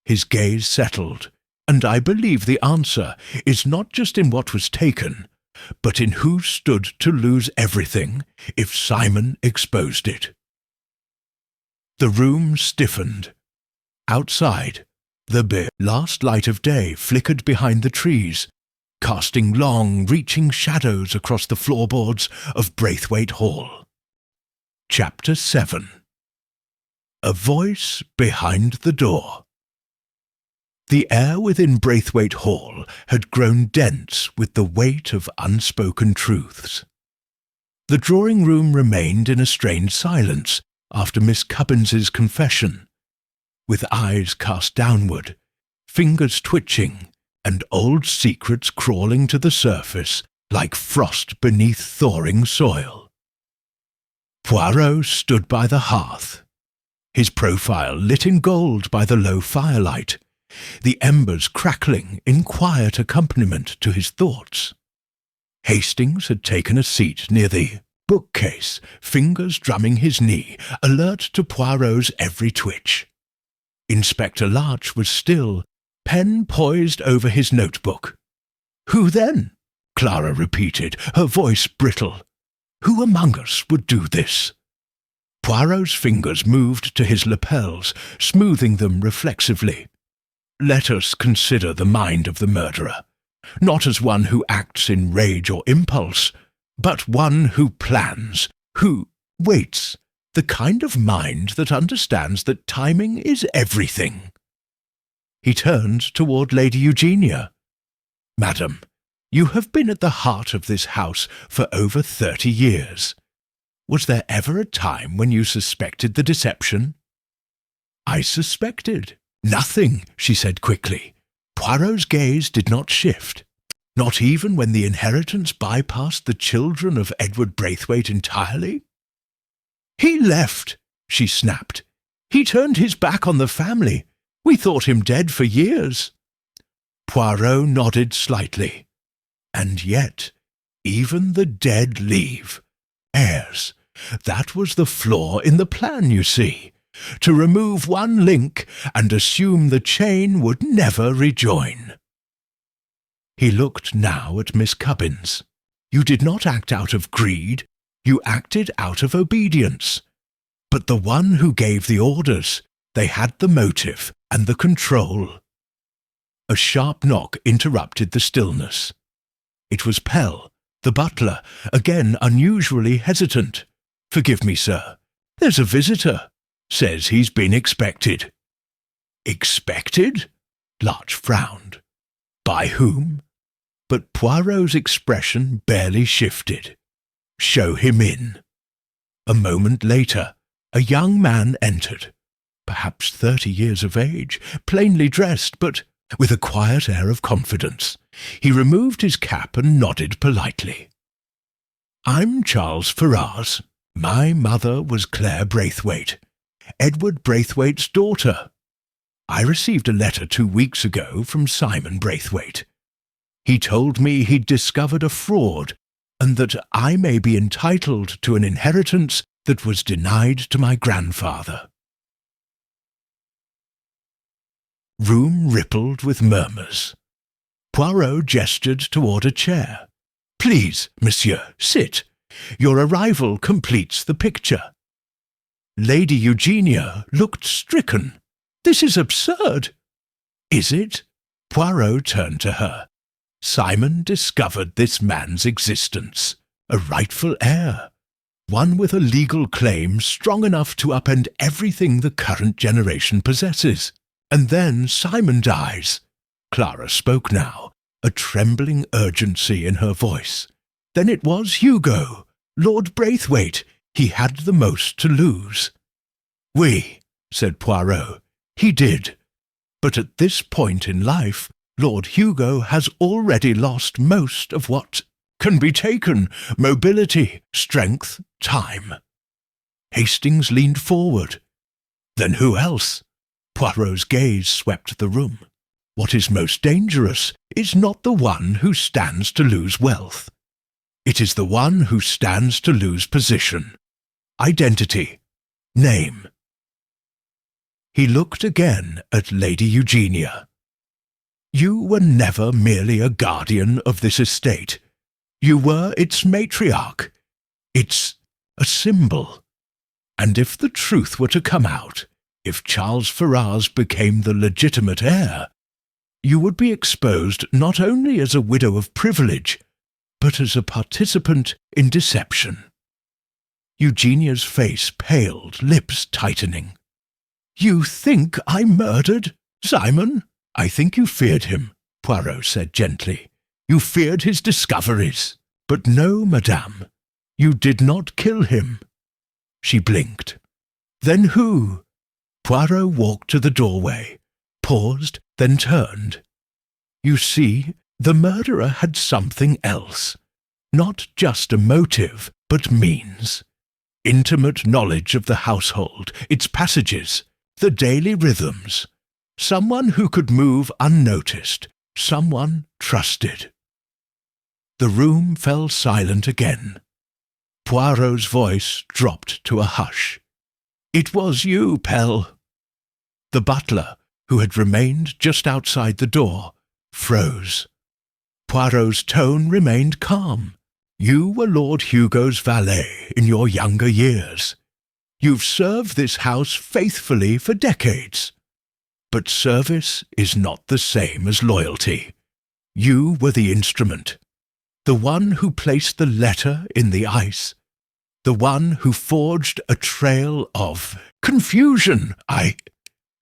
His gaze settled, and I believe the answer is not just in what was taken, but in who stood to lose everything if Simon exposed it. The room stiffened. Outside, the last light of day flickered behind the trees, casting long, reaching shadows across the floorboards of Braithwaite Hall. Chapter 7. A voice behind the door. The air within Braithwaite Hall had grown dense with the weight of unspoken truths. The drawing-room remained in a strained silence after Miss Cubbins's confession, with eyes cast downward, fingers twitching, and old secrets crawling to the surface like frost beneath thawing soil. Poirot stood by the hearth, his profile lit in gold by the low firelight, the embers crackling in quiet accompaniment to his thoughts. Hastings had taken a seat near the bookcase, fingers drumming his knee, alert to Poirot's every twitch. Inspector Larch was still, pen poised over his notebook. "Who then?" Clara repeated, her voice brittle. "Who among us would do this?" Poirot's fingers moved to his lapels, smoothing them reflexively. "Let us consider the mind of the murderer, not as one who acts in rage or impulse, but one who plans, who waits, the kind of mind that understands that timing is everything." He turned toward Lady Eugenia. "Madam, you have been at the heart of this house for over 30 years. Was there ever a time when you suspected the deception?" "I suspected nothing," she said quickly. Poirot's gaze did not shift. "Not even when the inheritance bypassed the children of Edward Braithwaite entirely?" "He left," she snapped. "He turned his back on the family. We thought him dead for years." Poirot nodded slightly. "And yet, even the dead leave. Heirs. That was the flaw in the plan, you see. To remove one link and assume the chain would never rejoin." He looked now at Miss Cubbins. "You did not act out of greed. You acted out of obedience. But the one who gave the orders, They had the motive and the control. A sharp knock interrupted the stillness. It was Pell, the butler, again unusually hesitant. "Forgive me, sir. There's a visitor. Says he's been expected." "Expected?" Larch frowned. "By whom?" But Poirot's expression barely shifted. "Show him in." A moment later, a young man entered, perhaps 30 years of age, plainly dressed, but with a quiet air of confidence. He removed his cap and nodded politely. "I'm Charles Ferrars. My mother was Claire Braithwaite, Edward Braithwaite's daughter. I received a letter 2 weeks ago from Simon Braithwaite. He told me he'd discovered a fraud and that I may be entitled to an inheritance that was denied to my grandfather." Room rippled with murmurs. Poirot gestured toward a chair. "Please, monsieur, sit. Your arrival completes the picture." Lady Eugenia looked stricken. "This is absurd." "Is it?" Poirot turned to her. "Simon discovered this man's existence, a rightful heir, one with a legal claim strong enough to upend everything the current generation possesses. And then Simon dies." Clara spoke now, a trembling urgency in her voice. "Then it was Hugo, Lord Braithwaite. He had the most to lose." "Oui," said Poirot, "he did. But at this point in life, Lord Hugo has already lost most of what can be taken: mobility, strength, time." Hastings leaned forward. "Then who else?" Poirot's gaze swept the room. "What is most dangerous is not the one who stands to lose wealth. It is the one who stands to lose position, identity, name." He looked again at Lady Eugenia. "You were never merely a guardian of this estate. You were its matriarch. It's a symbol. And if the truth were to come out, if Charles Ferrars became the legitimate heir, you would be exposed not only as a widow of privilege, but as a participant in deception." Eugenia's face paled, lips tightening. "You think I murdered Simon?" "I think you feared him," Poirot said gently. "You feared his discoveries. But no, madame, you did not kill him." She blinked. "Then who?" Poirot walked to the doorway, paused, then turned. "You see, the murderer had something else. Not just a motive, but means. Intimate knowledge of the household, its passages, the daily rhythms. Someone who could move unnoticed, someone trusted." The room fell silent again. Poirot's voice dropped to a hush. "It was you, Pell." The butler, who had remained just outside the door, froze. Poirot's tone remained calm. "You were Lord Hugo's valet in your younger years. You've served this house faithfully for decades. But service is not the same as loyalty. You were the instrument, the one who placed the letter in the ice, the one who forged a trail of confusion.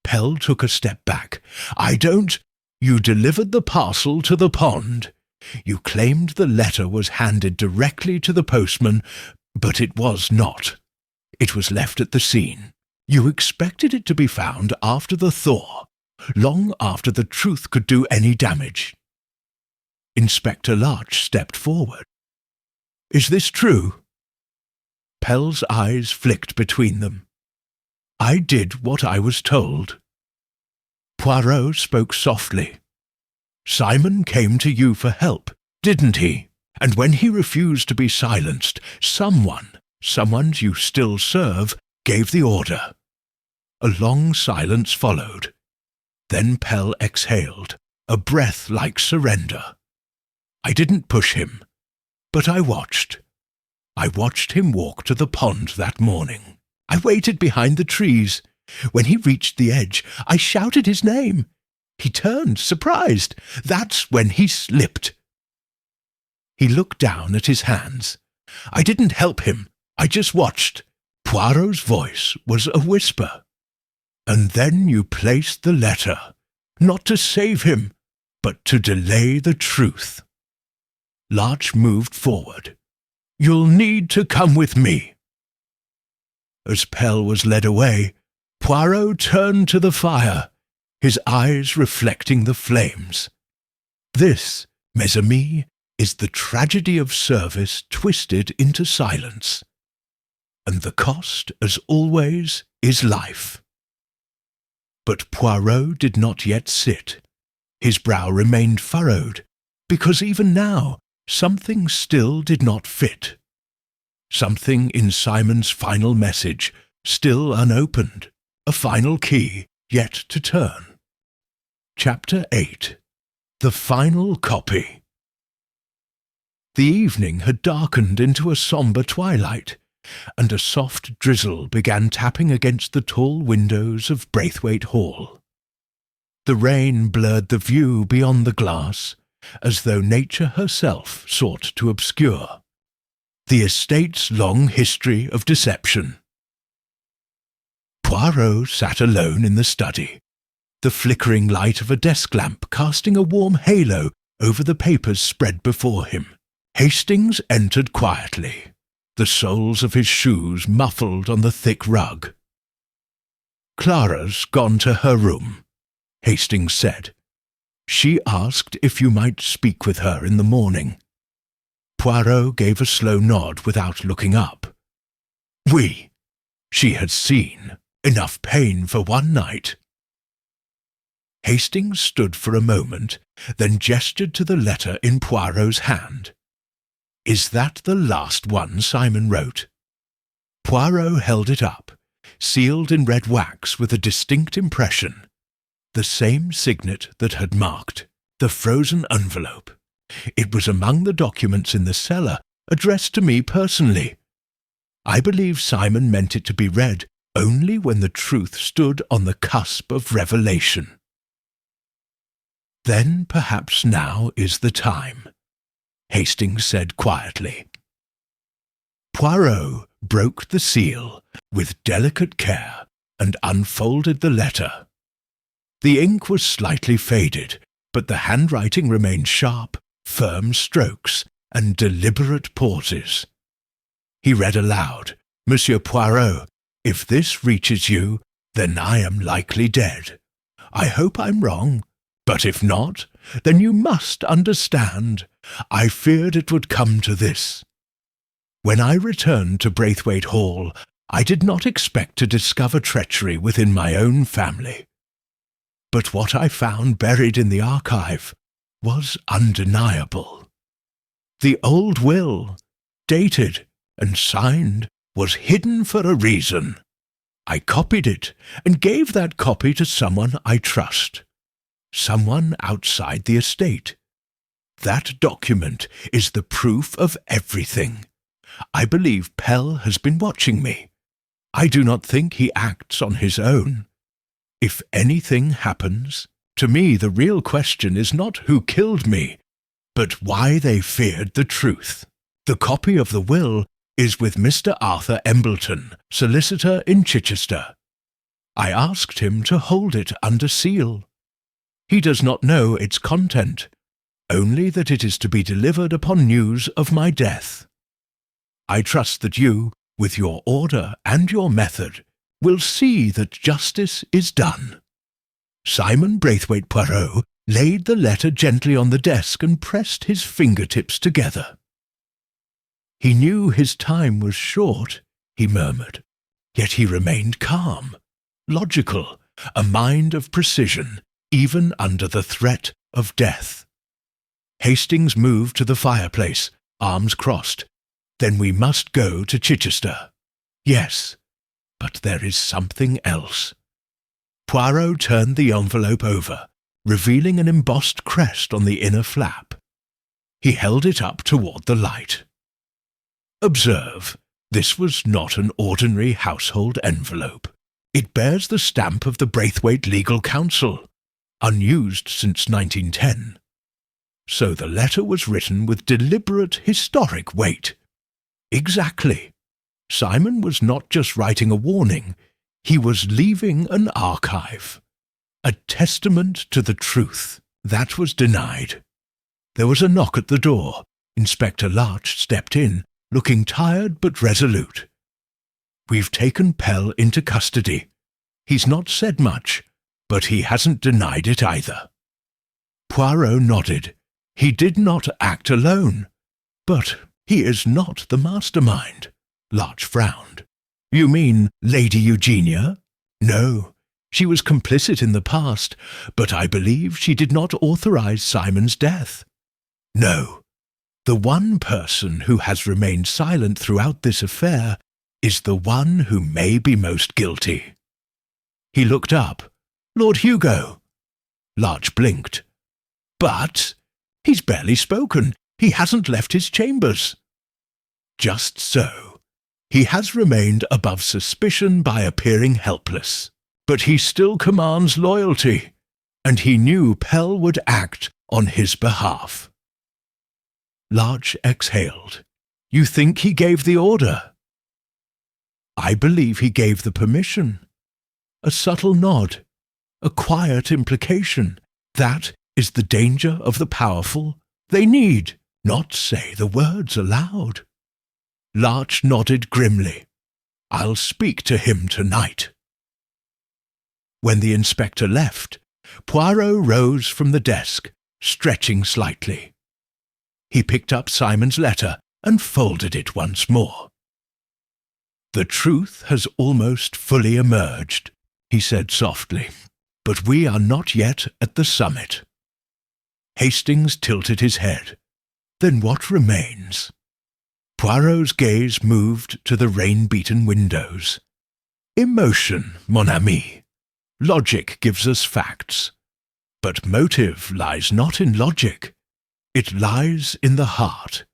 Pell took a step back. You delivered the parcel to the pond. You claimed the letter was handed directly to the postman, but it was not. It was left at the scene. You expected it to be found after the thaw, long after the truth could do any damage." Inspector Larch stepped forward. "Is this true?" Pell's eyes flicked between them. "I did what I was told." Poirot spoke softly. "Simon came to you for help, didn't he? And when he refused to be silenced, someone you still serve, gave the order." A long silence followed. Then Pell exhaled, a breath like surrender. "I didn't push him, but I watched. I watched him walk to the pond that morning. I waited behind the trees. When he reached the edge, I shouted his name. He turned, surprised. That's when he slipped. He looked down at his hands. I didn't help him. I just watched. Poirot's voice was a whisper. And then you placed the letter, not to save him, but to delay the truth. Larch moved forward. You'll need to come with me. As Pell was led away, Poirot turned to the fire, his eyes reflecting the flames. This, mes amis, is the tragedy of service twisted into silence. And the cost, as always, is life. But Poirot did not yet sit. His brow remained furrowed, because even now something still did not fit. Something in Simon's final message, still unopened, a final key yet to turn. Chapter 8. The Final Copy. The evening had darkened into a sombre twilight, and a soft drizzle began tapping against the tall windows of Braithwaite Hall. The rain blurred the view beyond the glass, as though nature herself sought to obscure the estate's long history of deception. Poirot sat alone in the study, the flickering light of a desk lamp casting a warm halo over the papers spread before him. Hastings entered quietly, the soles of his shoes muffled on the thick rug. Clara's gone to her room, Hastings said. She asked if you might speak with her in the morning. Poirot gave a slow nod without looking up. Oui, she had seen enough pain for one night. Hastings stood for a moment, then gestured to the letter in Poirot's hand. Is that the last one Simon wrote? Poirot held it up, sealed in red wax with a distinct impression, the same signet that had marked the frozen envelope. It was among the documents in the cellar, addressed to me personally. I believe Simon meant it to be read only when the truth stood on the cusp of revelation. Then perhaps now is the time, Hastings said quietly. Poirot broke the seal with delicate care and unfolded the letter. The ink was slightly faded, but the handwriting remained sharp, firm strokes and deliberate pauses. He read aloud, Monsieur Poirot, if this reaches you, then I am likely dead. I hope I'm wrong, but if not, then you must understand. I feared it would come to this. When I returned to Braithwaite Hall, I did not expect to discover treachery within my own family. But what I found buried in the archive was undeniable. The old will, dated and signed, was hidden for a reason. I copied it and gave that copy to someone I trust, someone outside the estate. That document is the proof of everything. I believe Pell has been watching me. I do not think he acts on his own. If anything happens, to me the real question is not who killed me, but why they feared the truth. The copy of the will is with Mr. Arthur Embleton, solicitor in Chichester. I asked him to hold it under seal. He does not know its content, only that it is to be delivered upon news of my death. I trust that you, with your order and your method, will see that justice is done. Simon Braithwaite Poirot laid the letter gently on the desk and pressed his fingertips together. He knew his time was short, he murmured, yet he remained calm, logical, a mind of precision, even under the threat of death. Hastings moved to the fireplace, arms crossed. Then we must go to Chichester. Yes, but there is something else. Poirot turned the envelope over, revealing an embossed crest on the inner flap. He held it up toward the light. Observe, this was not an ordinary household envelope. It bears the stamp of the Braithwaite Legal Counsel, unused since 1910. So the letter was written with deliberate historic weight. Exactly. Simon was not just writing a warning, he was leaving an archive. A testament to the truth. That was denied. There was a knock at the door. Inspector Larch stepped in, looking tired but resolute. "We've taken Pell into custody. He's not said much, but he hasn't denied it either." Poirot nodded. He did not act alone. "But he is not the mastermind." Larch frowned. "You mean Lady Eugenia?" "No. She was complicit in the past, but I believe she did not authorize Simon's death." "No. The one person who has remained silent throughout this affair is the one who may be most guilty." He looked up. "Lord Hugo." Larch blinked. "But he's barely spoken. He hasn't left his chambers." "Just so. He has remained above suspicion by appearing helpless. But he still commands loyalty, and he knew Pell would act on his behalf." Larch exhaled. "You think he gave the order?" "I believe he gave the permission." A subtle nod, a quiet implication. That is the danger of the powerful. They need not say the words aloud. Larch nodded grimly. "I'll speak to him tonight." When the inspector left, Poirot rose from the desk, stretching slightly. He picked up Simon's letter and folded it once more. "The truth has almost fully emerged," he said softly, "but we are not yet at the summit." Hastings tilted his head. "Then what remains?" Poirot's gaze moved to the rain-beaten windows. "Emotion, mon ami. Logic gives us facts. But motive lies not in logic. It lies in the heart.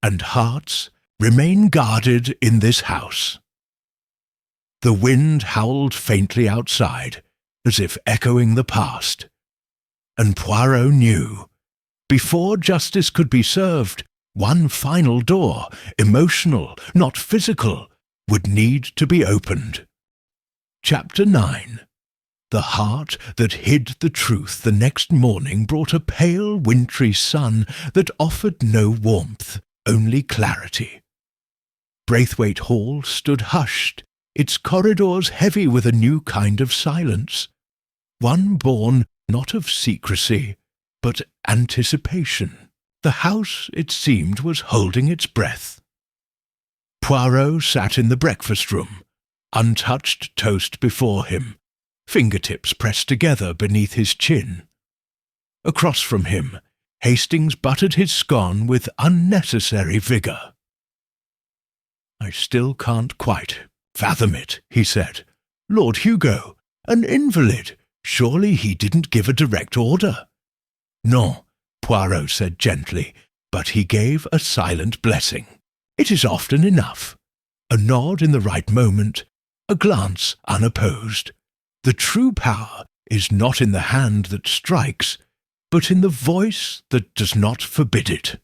And hearts remain guarded in this house." The wind howled faintly outside, as if echoing the past. And Poirot knew, before justice could be served, one final door, emotional, not physical, would need to be opened. Chapter 9. The heart that hid the truth the next morning brought a pale, wintry sun that offered no warmth, only clarity. Braithwaite Hall stood hushed, its corridors heavy with a new kind of silence, one born not of secrecy, but anticipation. The house, it seemed, was holding its breath. Poirot sat in the breakfast room, untouched toast before him, fingertips pressed together beneath his chin. Across from him, Hastings buttered his scone with unnecessary vigour. "I still can't quite fathom it," he said. "Lord Hugo, an invalid. Surely he didn't give a direct order." "No," Poirot said gently, but he gave a silent blessing. "It is often enough. A nod in the right moment, a glance unopposed. The true power is not in the hand that strikes, but in the voice that does not forbid it."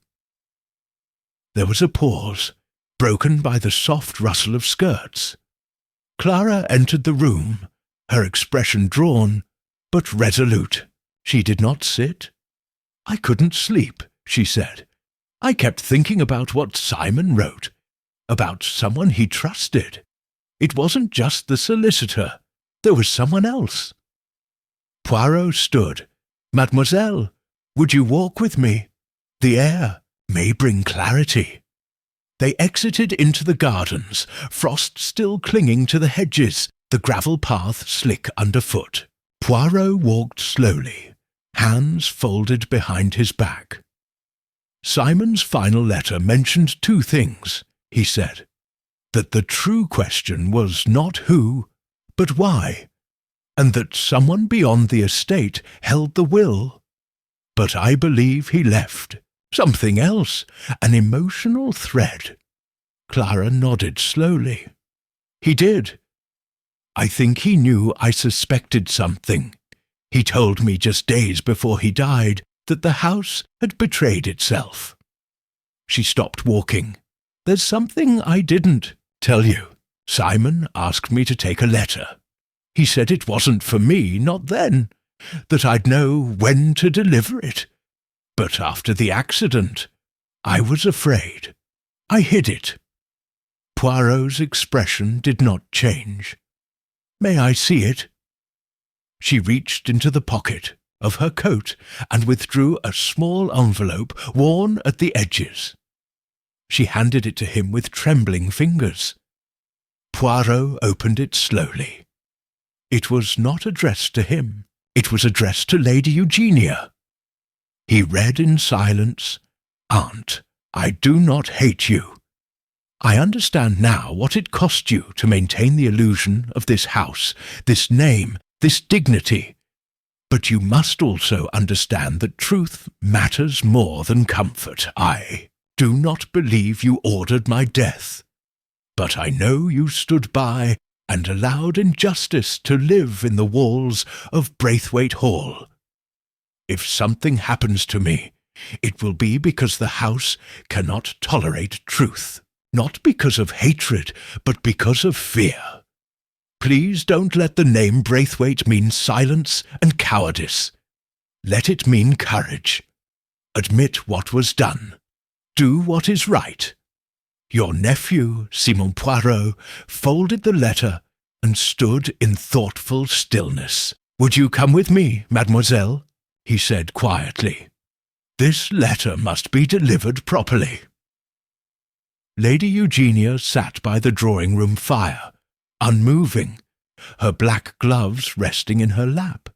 There was a pause, broken by the soft rustle of skirts. Clara entered the room, her expression drawn, but resolute. She did not sit. "I couldn't sleep," she said. "I kept thinking about what Simon wrote, about someone he trusted. It wasn't just the solicitor. There was someone else." Poirot stood. "Mademoiselle, would you walk with me? The air may bring clarity." They exited into the gardens, frost still clinging to the hedges, the gravel path slick underfoot. Poirot walked slowly, hands folded behind his back. Simon's final letter mentioned two things, he said. That the true question was not who, but why, and that someone beyond the estate held the will. But I believe he left something else, an emotional thread. Clara nodded slowly. "He did. I think he knew I suspected something. He told me just days before he died that the house had betrayed itself." She stopped walking. "There's something I didn't tell you. Simon asked me to take a letter. He said it wasn't for me, not then, that I'd know when to deliver it. But after the accident, I was afraid. I hid it." Poirot's expression did not change. "May I see it?" She reached into the pocket of her coat and withdrew a small envelope worn at the edges. She handed it to him with trembling fingers. Poirot opened it slowly. It was not addressed to him. It was addressed to Lady Eugenia. He read in silence, "Aunt, I do not hate you. I understand now what it cost you to maintain the illusion of this house, this name, this dignity. But you must also understand that truth matters more than comfort. I do not believe you ordered my death, but I know you stood by and allowed injustice to live in the walls of Braithwaite Hall. If something happens to me, it will be because the house cannot tolerate truth, not because of hatred, but because of fear. Please don't let the name Braithwaite mean silence and cowardice. Let it mean courage. Admit what was done. Do what is right." Your nephew, Simon Poirot, folded the letter and stood in thoughtful stillness. "Would you come with me, mademoiselle?" he said quietly. "This letter must be delivered properly." Lady Eugenia sat by the drawing-room fire, unmoving, her black gloves resting in her lap.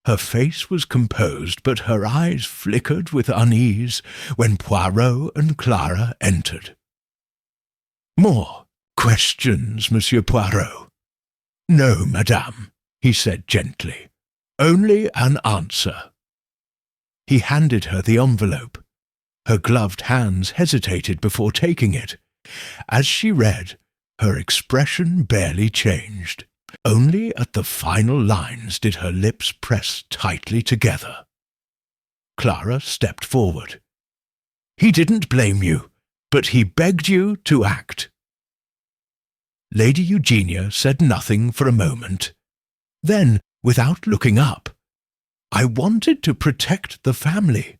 Her face was composed, but her eyes flickered with unease when Poirot and Clara entered. "More questions, Monsieur Poirot?" "No, madame," he said gently. "Only an answer." He handed her the envelope. Her gloved hands hesitated before taking it. As she read, her expression barely changed. Only at the final lines did her lips press tightly together. Clara stepped forward. "He didn't blame you, but he begged you to act." Lady Eugenia said nothing for a moment. Then, without looking up, "I wanted to protect the family.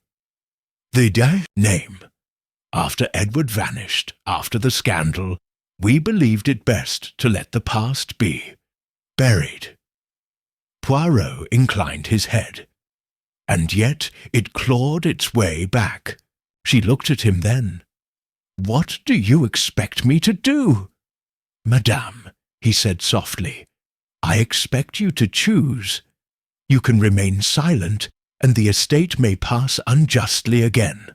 The name. After Edward vanished, after the scandal, we believed it best to let the past be. Buried." Poirot inclined his head. "And yet it clawed its way back." She looked at him then. "What do you expect me to do?" "Madame," he said softly, "I expect you to choose. You can remain silent, and the estate may pass unjustly again.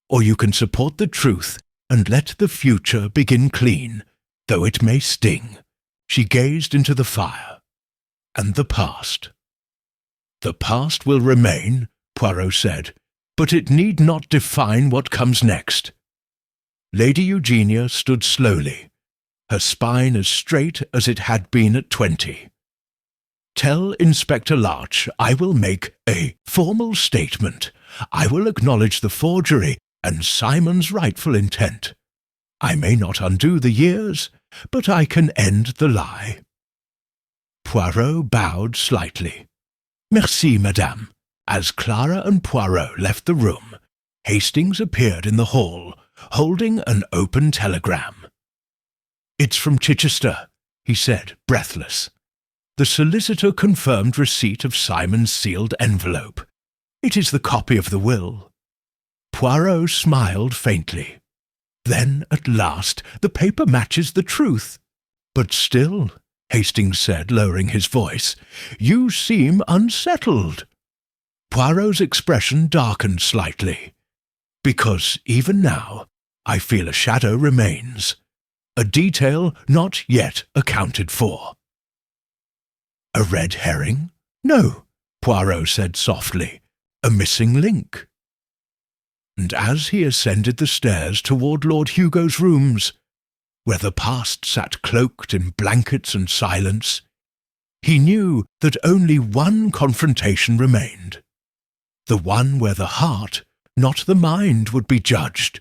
Or you can support the truth and let the future begin clean, though it may sting." She gazed into the fire. "And the past?" "The past will remain," Poirot said, "but it need not define what comes next." Lady Eugenia stood slowly, her spine as straight as it had been at 20. "Tell Inspector Larch I will make a formal statement. I will acknowledge the forgery and Simon's rightful intent. I may not undo the years, but I can end the lie." Poirot bowed slightly. "Merci, madame." As Clara and Poirot left the room, Hastings appeared in the hall, holding an open telegram. "It's from Chichester," he said, breathless. The solicitor confirmed receipt of Simon's sealed envelope. "It is the copy of the will." Poirot smiled faintly. "Then, at last, the paper matches the truth. But still," Hastings said, lowering his voice, "you seem unsettled." Poirot's expression darkened slightly. "Because even now I feel a shadow remains, a detail not yet accounted for." "A red herring?" "No," Poirot said softly. "A missing link." And as he ascended the stairs toward Lord Hugo's rooms, where the past sat cloaked in blankets and silence, he knew that only one confrontation remained, the one where the heart, not the mind, would be judged.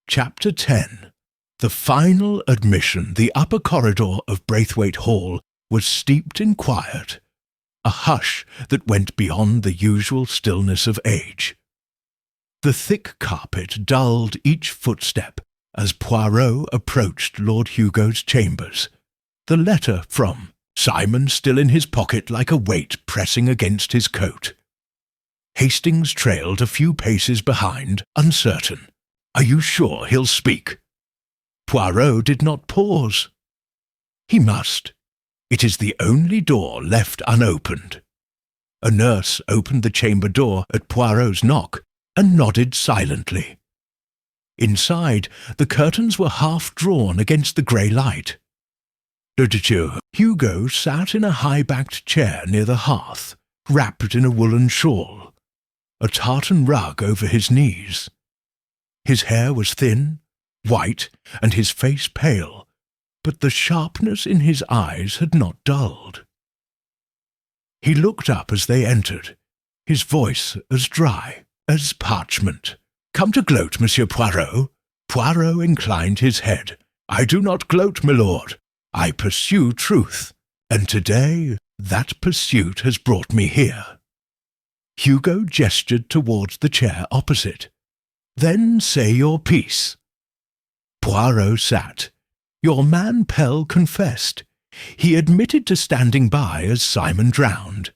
Chapter 10. The final admission. The upper corridor of Braithwaite Hall was steeped in quiet, a hush that went beyond the usual stillness of age. The thick carpet dulled each footstep as Poirot approached Lord Hugo's chambers, the letter from Simon still in his pocket like a weight pressing against his coat. Hastings trailed a few paces behind, uncertain. "Are you sure he'll speak?" Poirot did not pause. He must. It is the only door left unopened. A nurse opened the chamber door at Poirot's knock and nodded silently. Inside, the curtains were half drawn against the grey light. Hugo sat in a high-backed chair near the hearth, wrapped in a woolen shawl, a tartan rug over his knees. His hair was thin, white, and his face pale, but the sharpness in his eyes had not dulled. He looked up as they entered, his voice as dry as parchment. "Come to gloat, Monsieur Poirot?" Poirot inclined his head. "I do not gloat, my lord. I pursue truth, and today that pursuit has brought me here." Hugo gestured towards the chair opposite. "Then say your piece." Poirot sat. Your man Pell confessed. He admitted to standing by as Simon drowned.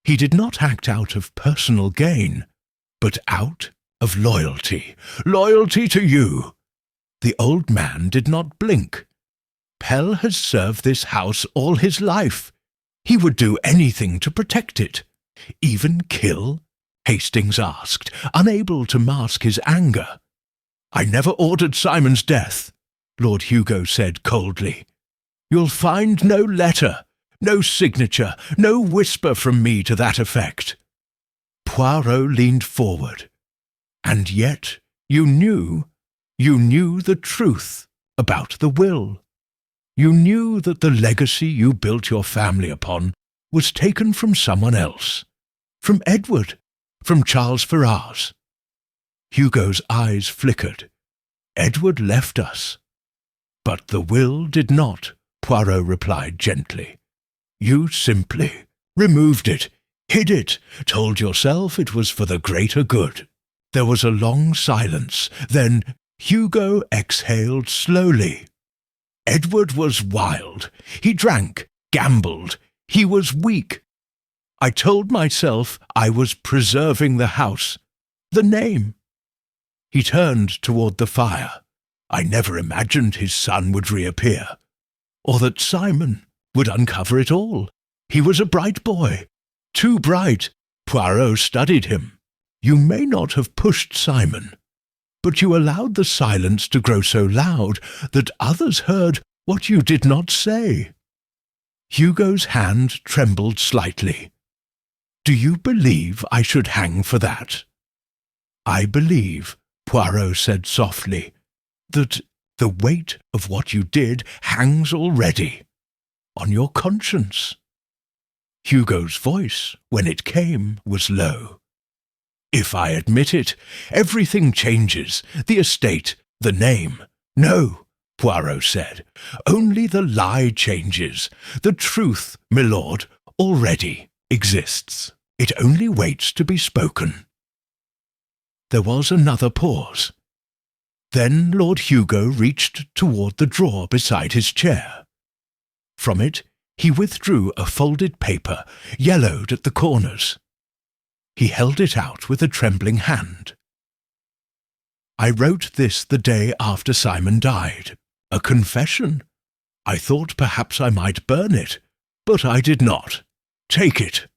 He did not act out of personal gain, but out of loyalty. "Loyalty to you." The old man did not blink. "Pell has served this house all his life. He would do anything to protect it. Even kill?" Hastings asked, unable to mask his anger. "I never ordered Simon's death," Lord Hugo said coldly. "You'll find no letter, no signature, no whisper from me to that effect." Poirot leaned forward. "And yet you knew the truth about the will. You knew that the legacy you built your family upon was taken from someone else, from Edward, from Charles Ferrars." Hugo's eyes flickered. "Edward left us." "But the will did not," Poirot replied gently. "You simply removed it, hid it, told yourself it was for the greater good." There was a long silence. Then Hugo exhaled slowly. "Edward was wild. He drank, gambled. He was weak. I told myself I was preserving the house, the name." He turned toward the fire. "I never imagined his son would reappear, or that Simon would uncover it all. He was a bright boy, too bright." Poirot studied him. "You may not have pushed Simon, but you allowed the silence to grow so loud that others heard what you did not say." Hugo's hand trembled slightly. "Do you believe I should hang for that?" "I believe," Poirot said softly, "that the weight of what you did hangs already on your conscience." Hugo's voice, when it came, was low. "If I admit it, everything changes, the estate, the name." "No," Poirot said, "only the lie changes. The truth, my lord, already exists. It only waits to be spoken." There was another pause. Then Lord Hugo reached toward the drawer beside his chair. From it he withdrew a folded paper, yellowed at the corners. He held it out with a trembling hand. "I wrote this the day after Simon died. A confession. I thought perhaps I might burn it, but I did not. Take it."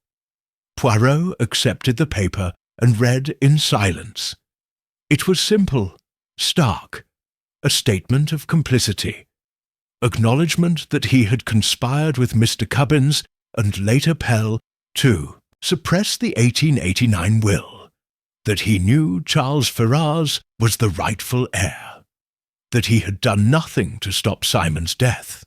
Poirot accepted the paper and read in silence. It was simple, stark, a statement of complicity, acknowledgement that he had conspired with Mr. Cubbins and later Pell to suppress the 1889 will, that he knew Charles Ferrars was the rightful heir. that he had done nothing to stop Simon's death.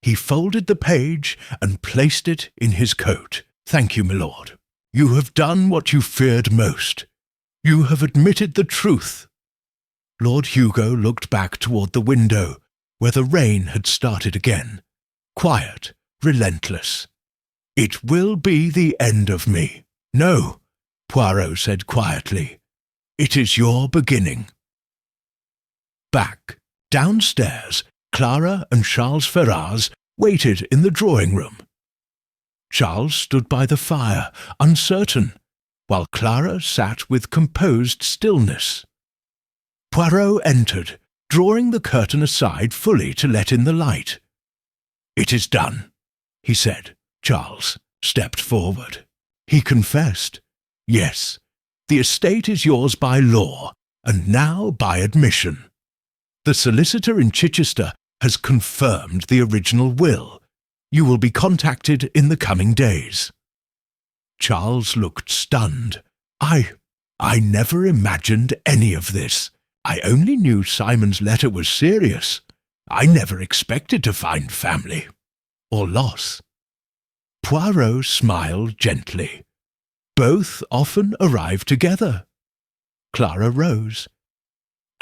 He folded the page and placed it in his coat. "Thank you, my lord. You have done what you feared most. You have admitted the truth." Lord Hugo looked back toward the window, where the rain had started again. Quiet, relentless. "It will be the end of me." "No," Poirot said quietly. "It is your beginning." Back, downstairs, Clara and Charles Ferrars waited in the drawing-room. Charles stood by the fire, uncertain, while Clara sat with composed stillness. Poirot entered, drawing the curtain aside fully to let in the light. "It is done," he said. Charles stepped forward. He confessed. "Yes, the estate is yours by law, and now by admission. The solicitor in Chichester has confirmed the original will. You will be contacted in the coming days." Charles looked stunned. I never imagined any of this. I only knew Simon's letter was serious. I never expected to find family. Or loss." Poirot smiled gently. "Both often arrive together." Clara rose.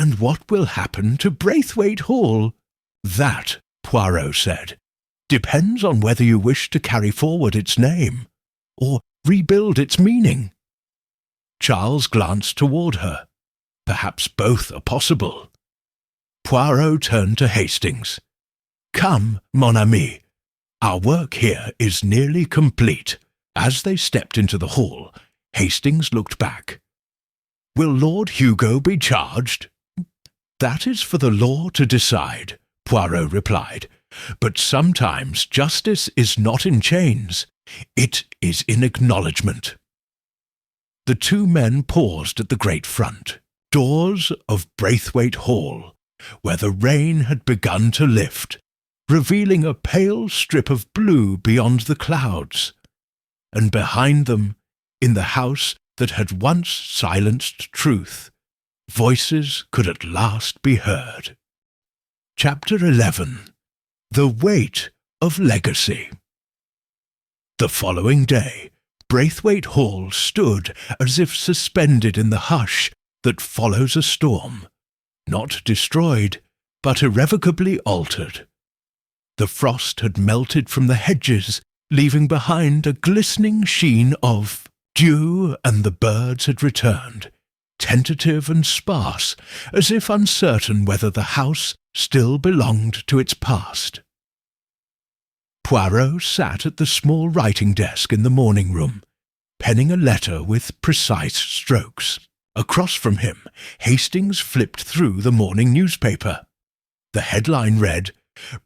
"And what will happen to Braithwaite Hall?" "That," Poirot said, "depends on whether you wish to carry forward its name, or rebuild its meaning." Charles glanced toward her. "Perhaps both are possible." Poirot turned to Hastings. "Come, mon ami. Our work here is nearly complete." As they stepped into the hall, Hastings looked back. "Will Lord Hugo be charged?" "That is for the law to decide," Poirot replied. "But sometimes justice is not in chains. It is in acknowledgment." The two men paused at the great front doors of Braithwaite Hall, where the rain had begun to lift, revealing a pale strip of blue beyond the clouds. And behind them, in the house that had once silenced truth, voices could at last be heard. Chapter 11. The Weight of Legacy. The following day, Braithwaite Hall stood as if suspended in the hush that follows a storm, not destroyed, but irrevocably altered. The frost had melted from the hedges, leaving behind a glistening sheen of dew, and the birds had returned, tentative and sparse, as if uncertain whether the house still belonged to its past. Poirot sat at the small writing desk in the morning-room, penning a letter with precise strokes. Across from him, Hastings flipped through the morning newspaper. The headline read,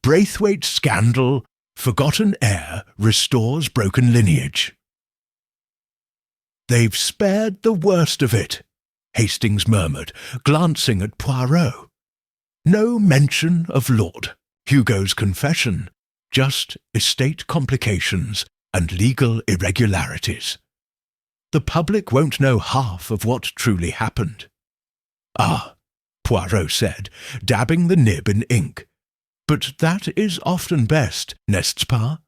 "Braithwaite Scandal, Forgotten Heir Restores Broken Lineage." "They've spared the worst of it," Hastings murmured, glancing at Poirot. "No mention of Lord Hugo's confession, just estate complications and legal irregularities. The public won't know half of what truly happened." "Ah," Poirot said, dabbing the nib in ink. "But that is often best, n'est-ce pas?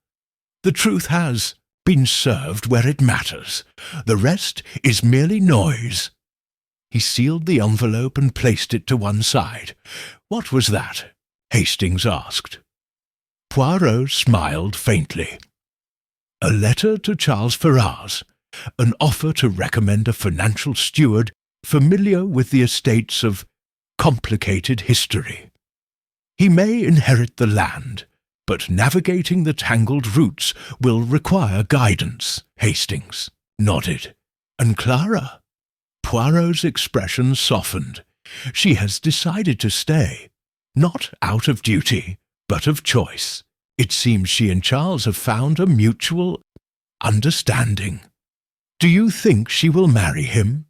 The truth has been served where it matters. The rest is merely noise." He sealed the envelope and placed it to one side. "What was that?" Hastings asked. Poirot smiled faintly. "A letter to Charles Ferrars, an offer to recommend a financial steward familiar with the estates of complicated history. He may inherit the land, but navigating the tangled roots will require guidance." Hastings nodded. "And Clara?" Poirot's expression softened. "She has decided to stay, not out of duty, but of choice. It seems she and Charles have found a mutual understanding. Do you think she will marry him?"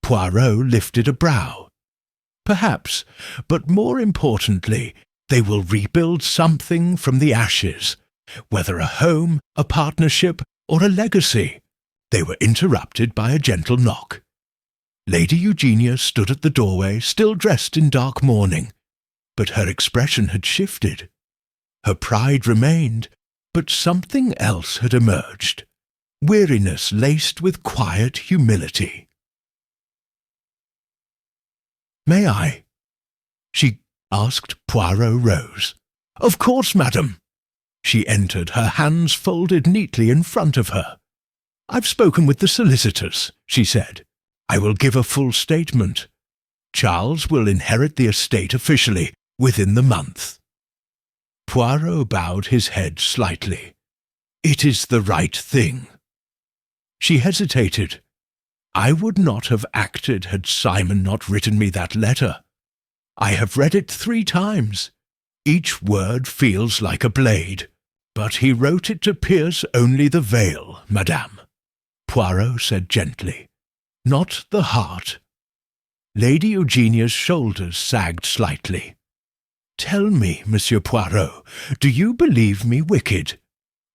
Poirot lifted a brow. "Perhaps, but more importantly, they will rebuild something from the ashes, whether a home, a partnership, or a legacy." They were interrupted by a gentle knock. Lady Eugenia stood at the doorway, still dressed in dark mourning, but her expression had shifted. Her pride remained, but something else had emerged, weariness laced with quiet humility. "May I?" she asked. Poirot rose. "Of course, madam." She entered, her hands folded neatly in front of her. "I've spoken with the solicitors," she said. "I will give a full statement. Charles will inherit the estate officially within the month." Poirot bowed his head slightly. "It is the right thing." She hesitated. "I would not have acted had Simon not written me that letter. I have read it 3 times. Each word feels like a blade. But he wrote it to pierce only the veil, madame," Poirot said gently, "not the heart." Lady Eugenia's shoulders sagged slightly. "Tell me, Monsieur Poirot, do you believe me wicked?"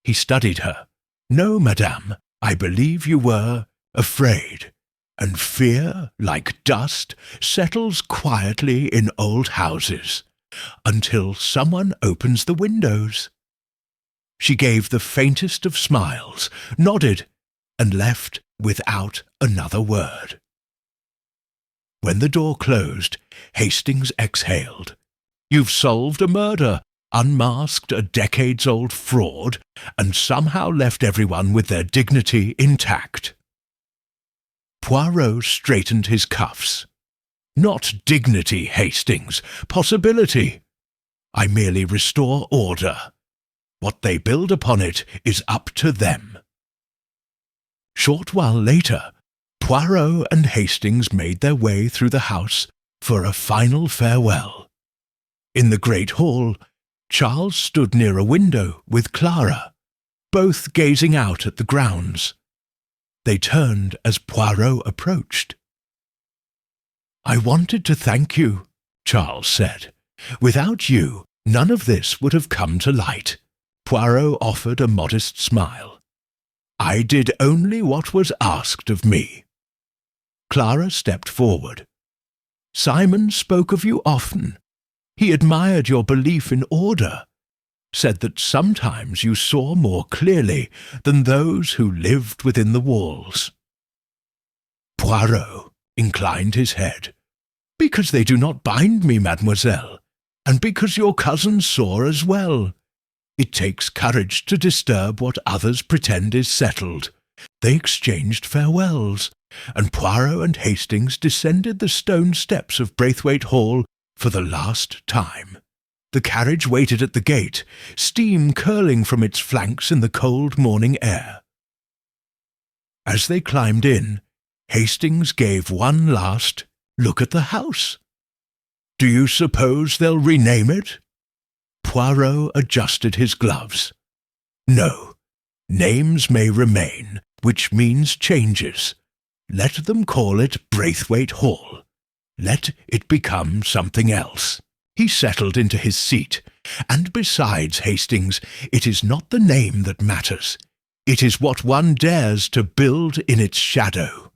He studied her. "No, madame, I believe you were afraid. And fear, like dust, settles quietly in old houses, until someone opens the windows." She gave the faintest of smiles, nodded, and left without another word. When the door closed, Hastings exhaled. "You've solved a murder, unmasked a decades-old fraud, and somehow left everyone with their dignity intact." Poirot straightened his cuffs. "Not dignity, Hastings, possibility. I merely restore order. What they build upon it is up to them." Short while later, Poirot and Hastings made their way through the house for a final farewell. In the great hall, Charles stood near a window with Clara, both gazing out at the grounds. They turned as Poirot approached. "I wanted to thank you," Charles said. "Without you, none of this would have come to light." Poirot offered a modest smile. "I did only what was asked of me." Clara stepped forward. "Simon spoke of you often. He admired your belief in order, said that sometimes you saw more clearly than those who lived within the walls." Poirot inclined his head. "Because they do not bind me, mademoiselle, and because your cousin saw as well. It takes courage to disturb what others pretend is settled." They exchanged farewells, and Poirot and Hastings descended the stone steps of Braithwaite Hall for the last time. The carriage waited at the gate, steam curling from its flanks in the cold morning air. As they climbed in, Hastings gave one last look at the house. "Do you suppose they'll rename it?" Poirot adjusted his gloves. "No, names may remain, which means changes. Let them call it Braithwaite Hall. Let it become something else." He settled into his seat. "And besides, Hastings, it is not the name that matters. It is what one dares to build in its shadow."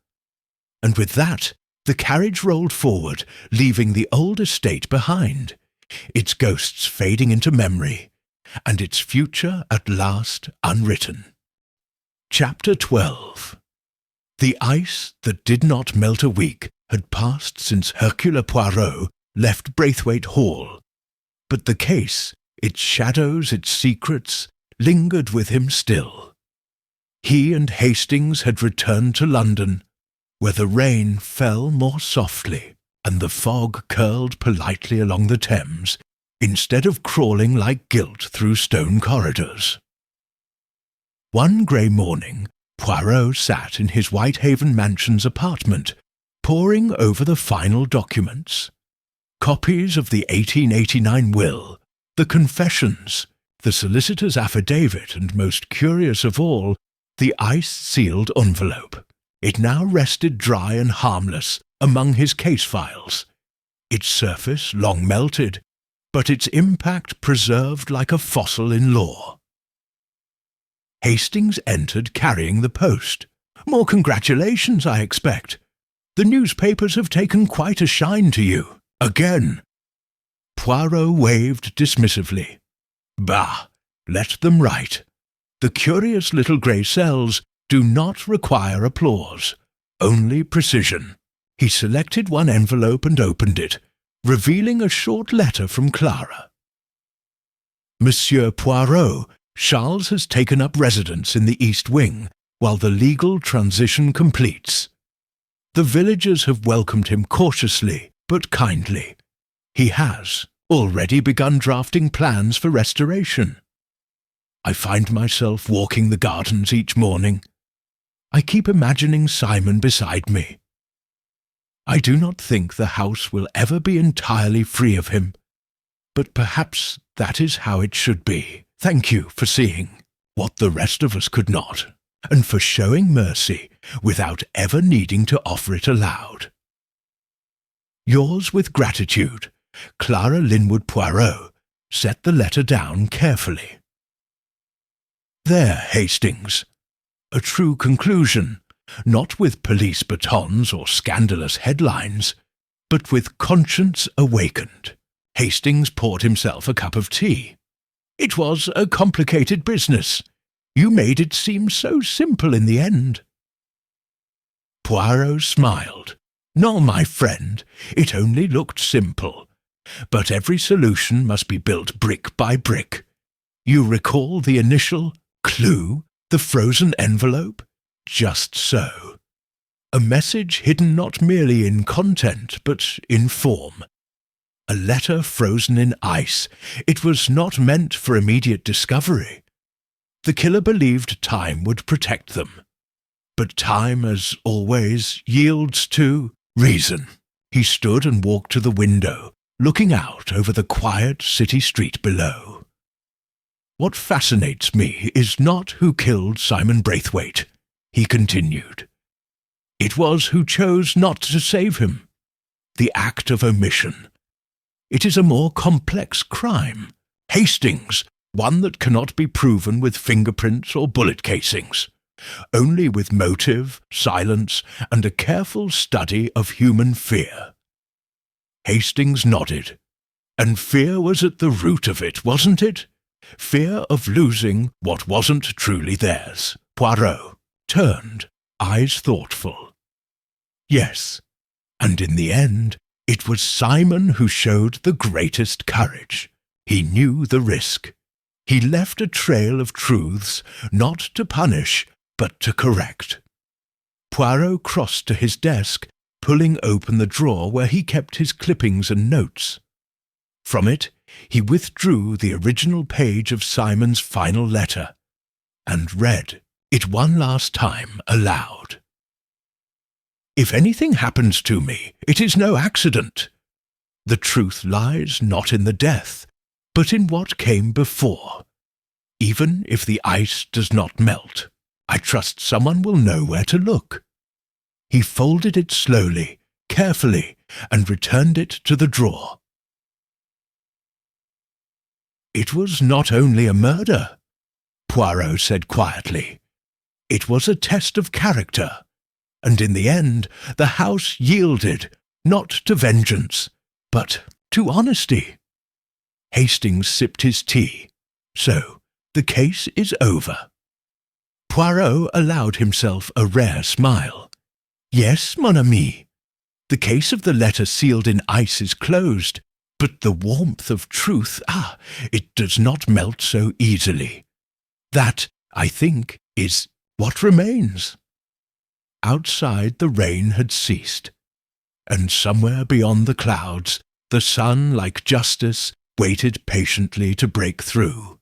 And with that, the carriage rolled forward, leaving the old estate behind, its ghosts fading into memory, and its future at last unwritten. Chapter 12. The ice that did not melt a week had passed since Hercule Poirot left Braithwaite Hall, but the case, its shadows, its secrets, lingered with him still. He and Hastings had returned to London, where the rain fell more softly, and the fog curled politely along the Thames, instead of crawling like guilt through stone corridors. One grey morning, Poirot sat in his Whitehaven mansion's apartment, poring over the final documents. Copies of the 1889 will, the confessions, the solicitor's affidavit, and most curious of all, the ice-sealed envelope. It now rested dry and harmless among his case files, its surface long melted, but its impact preserved like a fossil in law. Hastings entered carrying the post. "More congratulations, I expect." The newspapers have taken quite a shine to you, again." Poirot waved dismissively. "Bah, let them write. The curious little grey cells do not require applause, only precision." He selected one envelope and opened it, revealing a short letter from Clara. "Monsieur Poirot, Charles has taken up residence in the East Wing while the legal transition completes. The villagers have welcomed him cautiously but kindly. He has already begun drafting plans for restoration. I find myself walking the gardens each morning. I keep imagining Simon beside me. I do not think the house will ever be entirely free of him, but perhaps that is how it should be. Thank you for seeing what the rest of us could not, and for showing mercy without ever needing to offer it aloud. Yours with gratitude, Clara Linwood Poirot." Set the letter down carefully. "There, Hastings. A true conclusion, not with police batons or scandalous headlines, but with conscience awakened." Hastings poured himself a cup of tea. "It was a complicated business. You made it seem so simple in the end." Poirot smiled. "No, my friend, it only looked simple. But every solution must be built brick by brick. You recall the initial clue, the frozen envelope? Just so. A message hidden not merely in content, but in form. A letter frozen in ice. It was not meant for immediate discovery. The killer believed time would protect them. But time, as always, yields to reason." He stood and walked to the window, looking out over the quiet city street below. "What fascinates me is not who killed Simon Braithwaite," he continued. "It was who chose not to save him. The act of omission. It is a more complex crime. Hastings, one that cannot be proven with fingerprints or bullet casings. Only with motive, silence, and a careful study of human fear." Hastings nodded. "And fear was at the root of it, wasn't it? Fear of losing what wasn't truly theirs." Poirot turned, eyes thoughtful. "Yes, and in the end, it was Simon who showed the greatest courage. He knew the risk. He left a trail of truths, not to punish, but to correct." Poirot crossed to his desk, pulling open the drawer where he kept his clippings and notes. From it, he withdrew the original page of Simon's final letter, and read it one last time aloud. "If anything happens to me, it is no accident. The truth lies not in the death, but in what came before. Even if the ice does not melt, I trust someone will know where to look." He folded it slowly, carefully, and returned it to the drawer. "It was not only a murder," Poirot said quietly. "It was a test of character, and in the end the house yielded, not to vengeance, but to honesty." Hastings sipped his tea. "So, the case is over." Poirot allowed himself a rare smile. "Yes, mon ami. The case of the letter sealed in ice is closed, but the warmth of truth, it does not melt so easily. That, I think, is what remains." Outside the rain had ceased, and somewhere beyond the clouds the sun, like justice, waited patiently to break through.